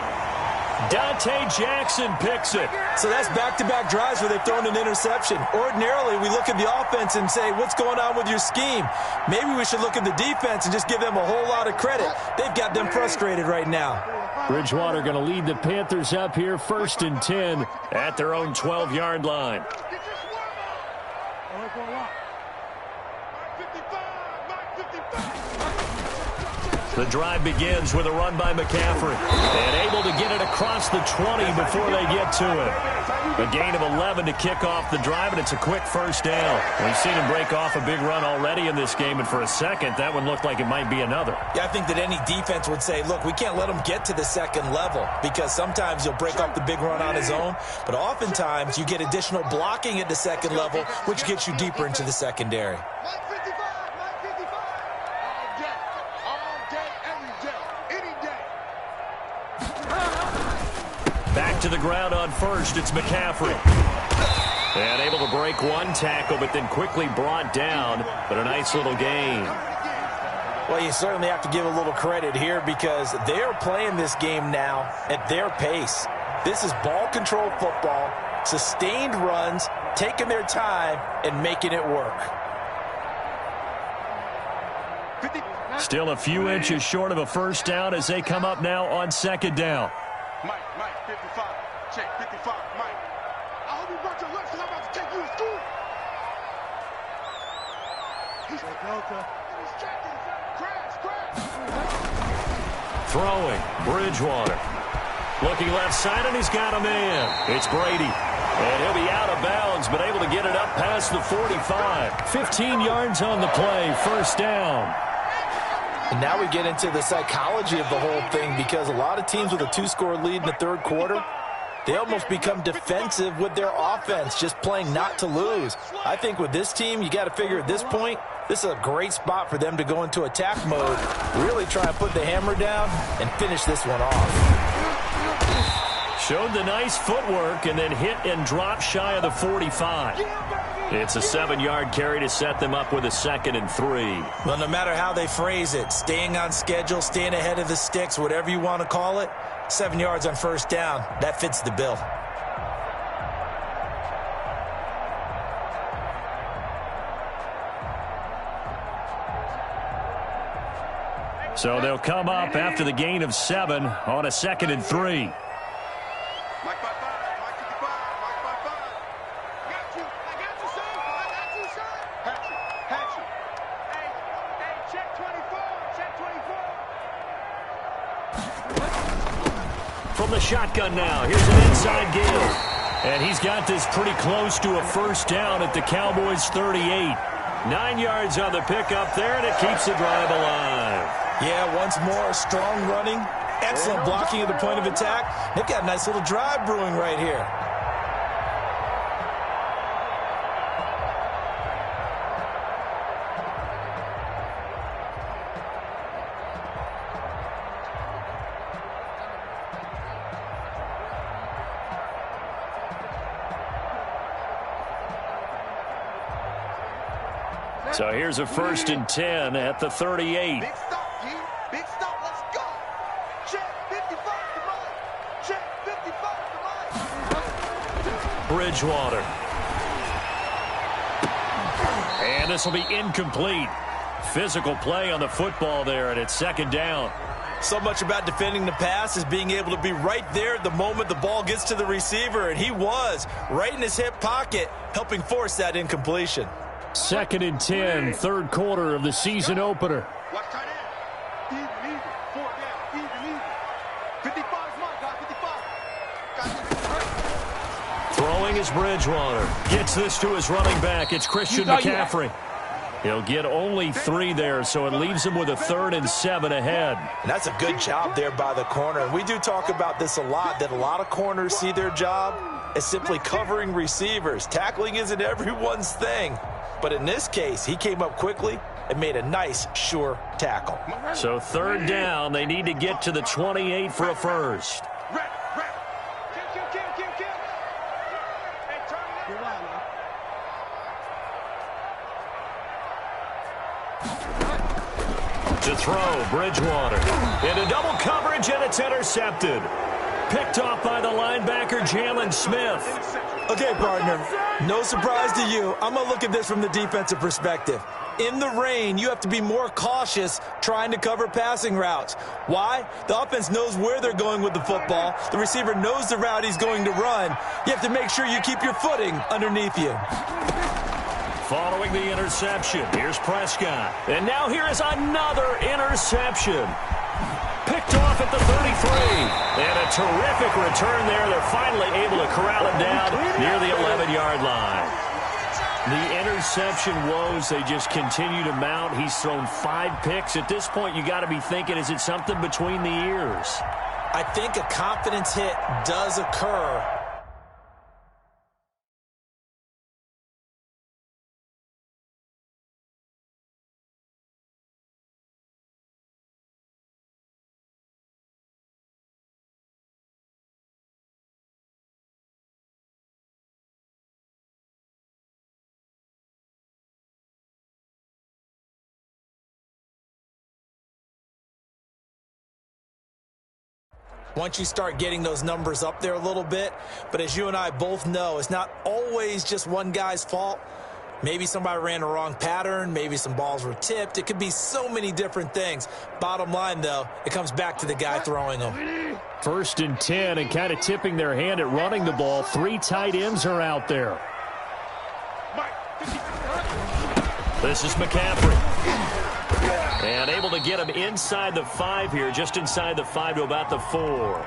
Dante Jackson picks it. So that's back-to-back drives where they've thrown an interception. Ordinarily, we look at the offense and say, what's going on with your scheme? Maybe we should look at the defense and just give them a whole lot of credit. They've got them frustrated right now. Bridgewater going to lead the Panthers up here 1st and 10 at their own 12-yard line. The drive begins with a run by McCaffrey. And able to get it across the 20 before they get to it. A gain of 11 to kick off the drive, and it's a quick first down. We've seen him break off a big run already in this game, and for a second, that one looked like it might be another. Yeah, I think that any defense would say, look, we can't let him get to the second level because sometimes he'll break off the big run on his own, but oftentimes you get additional blocking at the second level, which gets you deeper into the secondary. Back to the ground on first, it's McCaffrey. And able to break one tackle, but then quickly brought down, but a nice little gain. Well, you certainly have to give a little credit here because they're playing this game now at their pace. This is ball control football, sustained runs, taking their time, and making it work. Still a few inches short of a first down as they come up now on second down. Mike, 55. Check, 55, Mike. I hope you brought your lunch because I'm about to take you to school. He's a Delta. Crash. Throwing, Bridgewater. Looking left side, and he's got a man. It's Brady. And he'll be out of bounds, but able to get it up past the 45. 15 yards on the play, first down. And now we get into the psychology of the whole thing because a lot of teams with a 2-score lead in the third quarter, they almost become defensive with their offense, just playing not to lose. I think with this team, you got to figure at this point, this is a great spot for them to go into attack mode, really try and put the hammer down and finish this one off. Showed the nice footwork and then hit and drop shy of the 45. It's a 7-yard carry to set them up with a 2nd and 3. Well, no matter how they phrase it, staying on schedule, staying ahead of the sticks, whatever you want to call it, 7 yards on first down, that fits the bill. So they'll come up after the gain of 7 on a 2nd and 3. Mike 55, Mike 55, Mike 55. I got you, son. Hatchet. Hey, check 24. From the shotgun now, here's an inside give. And he's got this pretty close to a first down at the Cowboys' 38. 9 yards on the pickup there, and it keeps the drive alive. Yeah, once more, strong running, excellent blocking at the point of attack. They've got a nice little drive brewing right here. So here's a 1st and 10 at the 38. Big stop, G. Big stop. Let's go. Check 55 to Mike. Check 55 to Mike. Bridgewater. And this will be incomplete. Physical play on the football there, and it's 2nd down. So much about defending the pass is being able to be right there at the moment the ball gets to the receiver, and he was right in his hip pocket, helping force that incompletion. 2nd and 10, third quarter of the season opener. Watch tight end. Even. 4 down. Even. 55's Mike, guys. 55. Throwing is Bridgewater. Gets this to his running back. It's Christian McCaffrey. He'll get only 3 there, so it leaves him with a 3rd and 7 ahead. And that's a good job there by the corner. We do talk about this a lot, that a lot of corners see their job as simply covering receivers. Tackling isn't everyone's thing. But in this case, he came up quickly, and made a nice, sure tackle. So third down, they need to get to the 28 for a first. To throw, Bridgewater. Into double coverage, and it's intercepted. Picked off by the linebacker, Jalen Smith. Okay, partner, no surprise to you. I'm going to look at this from the defensive perspective. In the rain, you have to be more cautious trying to cover passing routes. Why? The offense knows where they're going with the football. The receiver knows the route he's going to run. You have to make sure you keep your footing underneath you. Following the interception, here's Prescott. And now here is another interception. Picked off at the 33. And a terrific return there. They're finally able to corral it down near the 11-yard line. The interception woes, they just continue to mount. He's thrown 5 picks. At this point, you got to be thinking, is it something between the ears? I think a confidence hit does occur. Once you start getting those numbers up there a little bit, but as you and I both know, it's not always just one guy's fault. Maybe somebody ran the wrong pattern, maybe some balls were tipped. It could be so many different things. Bottom line, though, it comes back to the guy throwing them. First and 10, and kind of tipping their hand at running the ball. 3 tight ends are out there. This is McCaffrey. And able to get him inside the 5 here, just inside the 5 to about the 4.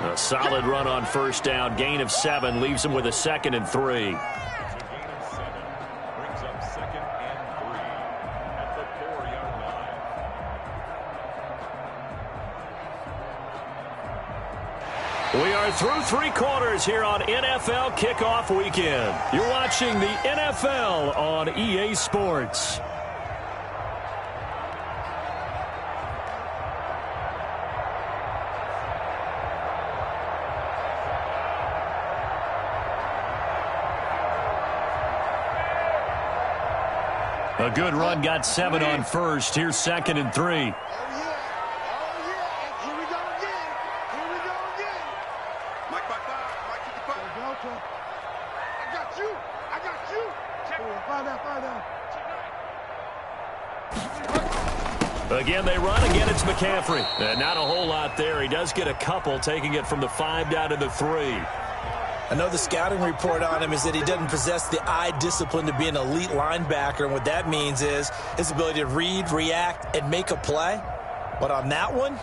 A solid run on first down, gain of 7, leaves him with a 2nd and 3. We are through 3 quarters here on NFL Kickoff Weekend. You're watching the NFL on EA Sports. A good run, got 7 on first. Here's 2nd and 3. Again, they run. Again, it's McCaffrey. And not a whole lot there. He does get a couple, taking it from the 5 down to the 3. I know the scouting report on him is that he doesn't possess the eye discipline to be an elite linebacker, and what that means is his ability to read, react, and make a play. But on that one,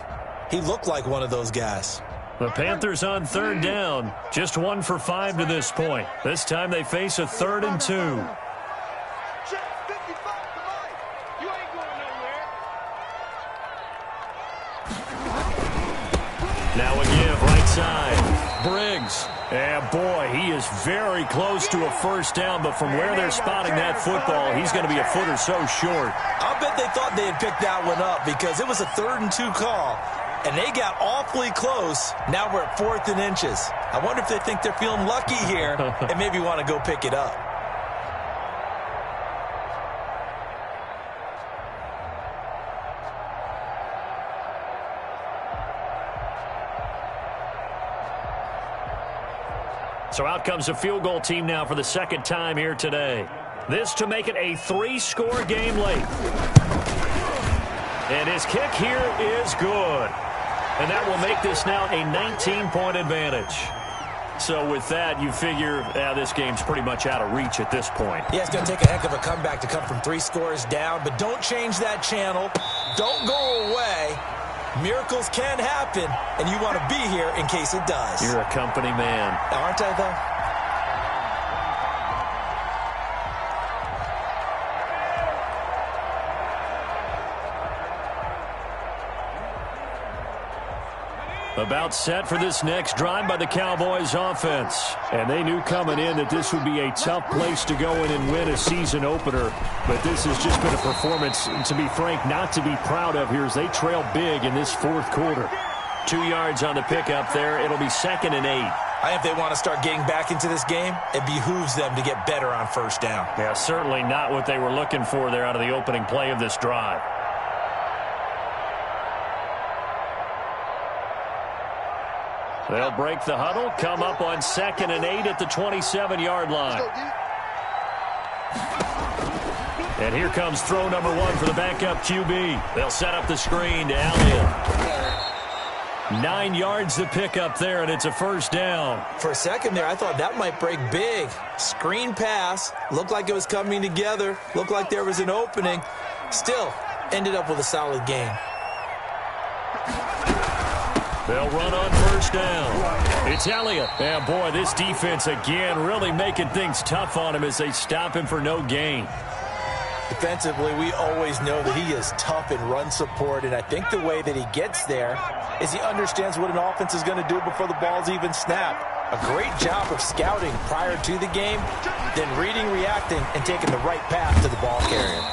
he looked like one of those guys. The Panthers on 3rd down. Just 1 for 5 to this point. This time they face a 3rd and 2. Now a give, right side. Briggs. And boy, he is very close to a first down, but from where they're spotting that football, he's going to be a foot or so short. I'll bet they thought they had picked that one up because it was a 3rd and 2 call, and they got awfully close. Now we're at 4th and inches. I wonder if they think they're feeling lucky here and maybe want to go pick it up. So out comes a field goal team now for the 2nd time here today. This to make it a 3-score game late. And his kick here is good. And that will make this now a 19-point advantage. So with that, you figure this game's pretty much out of reach at this point. Yeah, it's going to take a heck of a comeback to come from 3 scores down, but don't change that channel. Don't go away. Miracles can happen, and you want to be here in case it does. You're a company man. Aren't I, though? About set for this next drive by the Cowboys offense. And they knew coming in that this would be a tough place to go in and win a season opener. But this has just been a performance, to be frank, not to be proud of here as they trail big in this fourth quarter. 2 yards on the pickup there. It'll be 2nd and 8. I think if they want to start getting back into this game, it behooves them to get better on first down. Yeah, certainly not what they were looking for there out of the opening play of this drive. They'll break the huddle, come up on 2nd and 8 at the 27-yard line. And here comes throw number 1 for the backup QB. They'll set up the screen to Elliott. 9 yards to pick up there, and it's a first down. For a second there, I thought that might break big. Screen pass. Looked like it was coming together. Looked like there was an opening. Still, ended up with a solid gain. They'll run on first down. It's Elliott. And, boy, this defense, again, really making things tough on him as they stop him for no gain. Defensively, we always know that he is tough in run support, and I think the way that he gets there is he understands what an offense is going to do before the ball's even snapped. A great job of scouting prior to the game, then reading, reacting, and taking the right path to the ball carrier.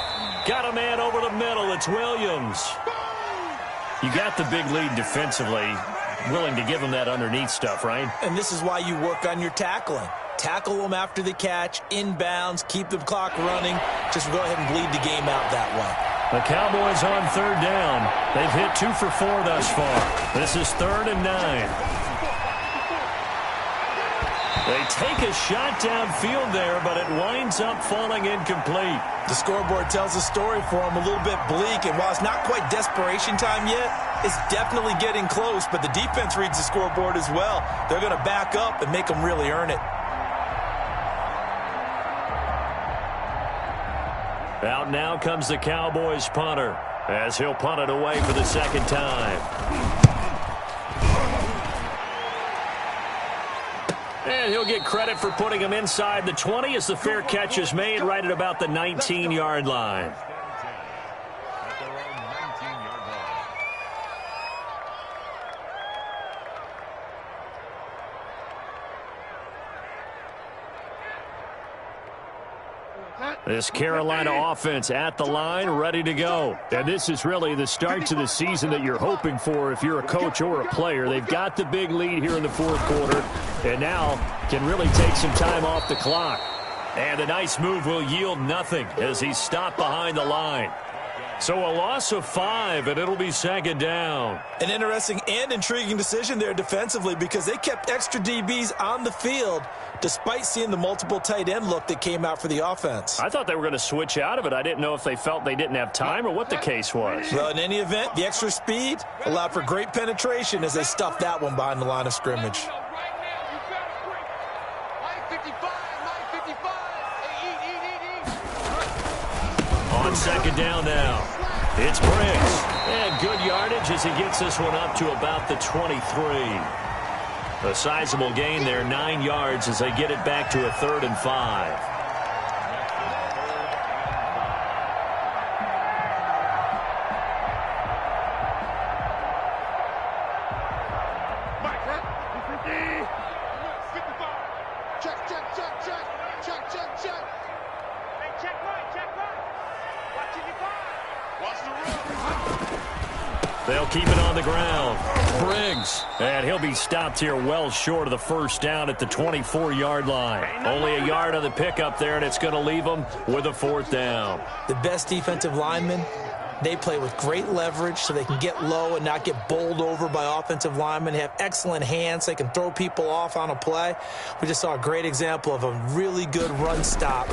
Got a man over the middle. It's Williams. You got the big lead defensively, willing to give him that underneath stuff, right? And this is why you work on your tackling. Tackle them after the catch, inbounds, keep the clock running. Just go ahead and bleed the game out that way. The Cowboys on third down. They've hit 2 for 4 thus far. This is 3rd and 9. They take a shot downfield there, but it winds up falling incomplete. The scoreboard tells a story for them, a little bit bleak, and while it's not quite desperation time yet, it's definitely getting close, but the defense reads the scoreboard as well. They're going to back up and make them really earn it. Out now comes the Cowboys punter as he'll punt it away for the 2nd time. And he'll get credit for putting him inside the 20 as the fair catch is made right at about the 19-yard line. This Carolina offense at the line, ready to go. And this is really the start to the season that you're hoping for if you're a coach or a player. They've got the big lead here in the fourth quarter, and now can really take some time off the clock. And a nice move will yield nothing as he's stopped behind the line. So a loss of 5, and it'll be 2nd down. An interesting and intriguing decision there defensively because they kept extra DBs on the field despite seeing the multiple tight end look that came out for the offense. I thought they were going to switch out of it. I didn't know if they felt they didn't have time or what the case was. Well, in any event, the extra speed allowed for great penetration as they stuffed that one behind the line of scrimmage. On 2nd down now, it's Briggs. And good yardage as he gets this one up to about the 23. A sizable gain there, 9 yards as they get it back to a 3rd and 5. They'll keep it on the ground. Briggs, and he'll be stopped here well short of the first down at the 24-yard line. Only a yard on the pickup there, and it's going to leave them with a 4th down. The best defensive linemen, they play with great leverage so they can get low and not get bowled over by offensive linemen. They have excellent hands. They can throw people off on a play. We just saw a great example of a really good run stop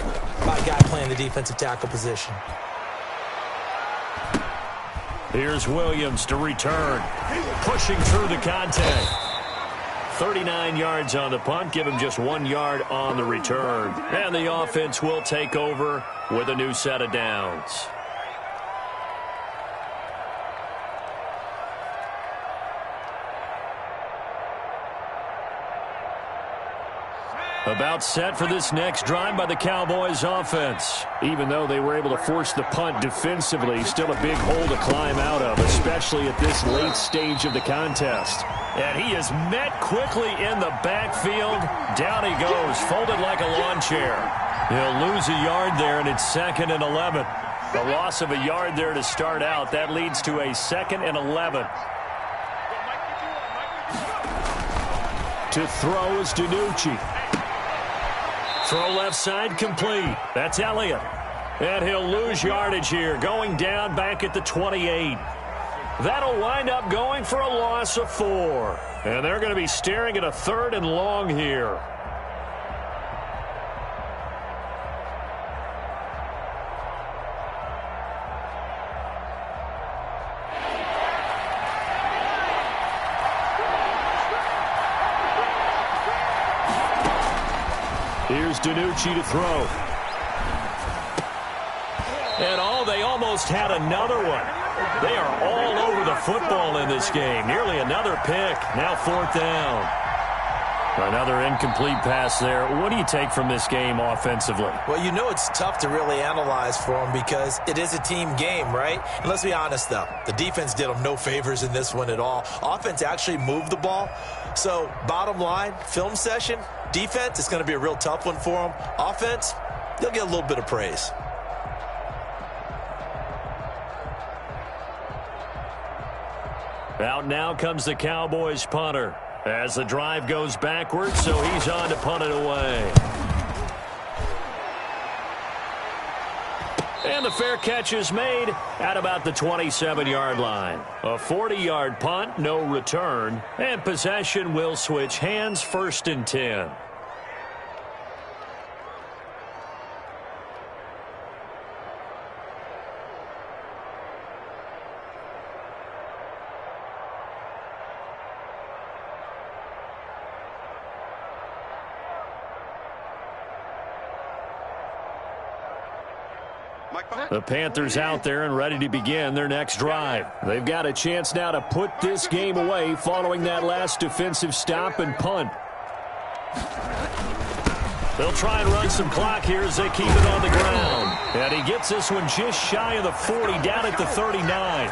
by a guy playing the defensive tackle position. Here's Williams to return. Pushing through the contact. 39 yards on the punt. Give him just 1 yard on the return. And the offense will take over with a new set of downs. About set for this next drive by the Cowboys offense. Even though they were able to force the punt defensively, still a big hole to climb out of, especially at this late stage of the contest. And he is met quickly in the backfield. Down he goes, folded like a lawn chair. He'll lose a yard there, and it's 2nd and 11. The loss of a yard there to start out. That leads to a 2nd and 11. To throw is DiNucci. Throw left side complete. That's Elliott. And he'll lose yardage here, going down back at the 28. That'll wind up going for a loss of 4. And they're going to be staring at a 3rd and long here. Here's DiNucci to throw. And they almost had another one. They are all over the football in this game. Nearly another pick. Now 4th down. Another incomplete pass there. What do you take from this game offensively? Well, you know it's tough to really analyze for them because it is a team game, right? And let's be honest, though. The defense did them no favors in this one at all. Offense actually moved the ball. So, bottom line, film session, defense, it's going to be a real tough one for them. Offense, they'll get a little bit of praise. Out now comes the Cowboys punter as the drive goes backwards, so he's on to punt it away. And the fair catch is made at about the 27-yard line. A 40-yard punt, no return, and possession will switch hands, 1st and 10. The Panthers out there and ready to begin their next drive. They've got a chance now to put this game away following that last defensive stop and punt. They'll try and run some clock here as they keep it on the ground. And he gets this one just shy of the 40, down at the 39.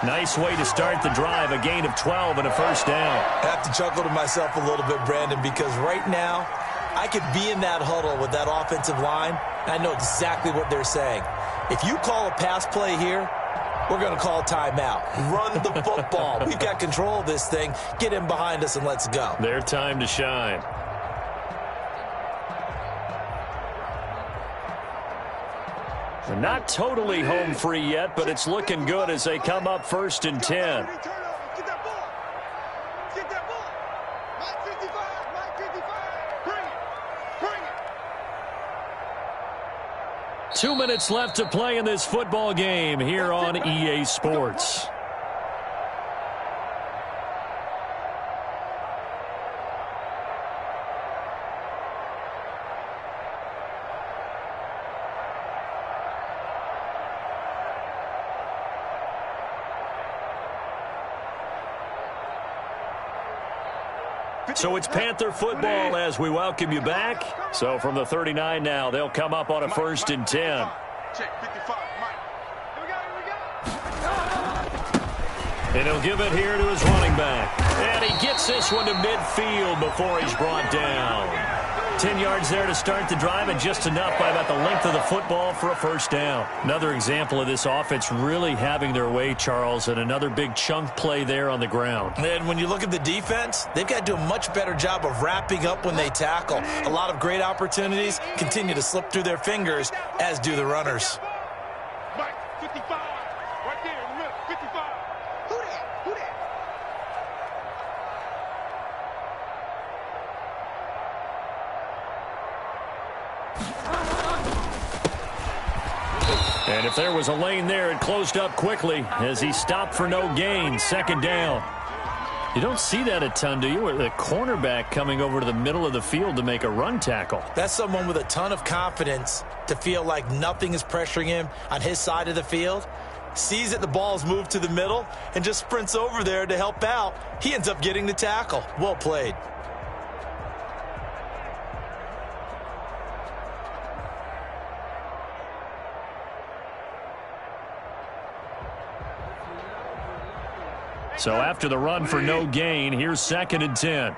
Nice way to start the drive, a gain of 12 and a 1st down. I have to chuckle to myself a little bit, Brandon, because right now I could be in that huddle with that offensive line. I know exactly what they're saying. If you call a pass play here, we're going to call timeout. Run the football. We've got control of this thing. Get in behind us and let's go. Their time to shine. Not totally home free yet, but it's looking good as they come up 1st and 10. 2 minutes left to play in this football game here on EA Sports. So it's Panther football as we welcome you back. So from the 39 now, they'll come up on a 1st and 10. Check 55, Mike. Here we go. And he'll give it here to his running back. And he gets this one to midfield before he's brought down. 10 yards there to start the drive, and just enough by about the length of the football for a 1st down. Another example of this offense really having their way, Charles, and another big chunk play there on the ground. And when you look at the defense, they've got to do a much better job of wrapping up when they tackle. A lot of great opportunities continue to slip through their fingers, as do the runners. Mike, 55. Right there in the middle, 55. Who that? Who that? And if there was a lane there, it closed up quickly as he stopped for no gain. 2nd down. You don't see that a ton, do you? The cornerback coming over to the middle of the field to make a run tackle. That's someone with a ton of confidence to feel like nothing is pressuring him on his side of the field. Sees that the ball's moved to the middle and just sprints over there to help out. He ends up getting the tackle. Well played. So after the run for no gain, here's 2nd and 10.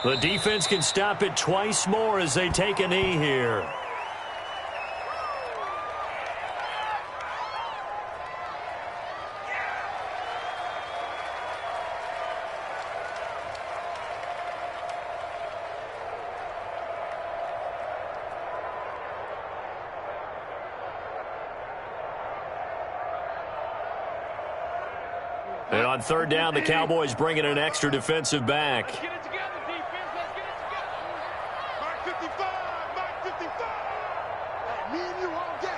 The defense can stop it twice more as they take a knee here. And on 3rd down, the Cowboys bring in an extra defensive back. Let's get it together, defense. Let's get it together. Mark 55. Mark 55. Me and you all day.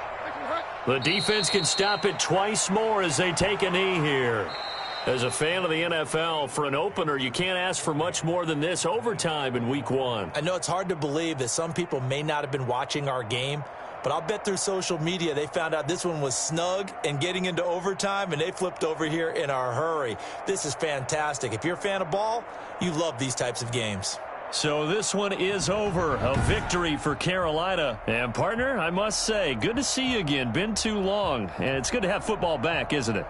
The defense can stop it twice more as they take a knee here. As a fan of the NFL, for an opener, you can't ask for much more than this overtime in Week 1. I know it's hard to believe that some people may not have been watching our game, but I'll bet through social media they found out this one was snug and getting into overtime, and they flipped over here in a hurry. This is fantastic. If you're a fan of ball, you love these types of games. So this one is over. A victory for Carolina. And, partner, I must say, good to see you again. Been too long. And it's good to have football back, isn't it?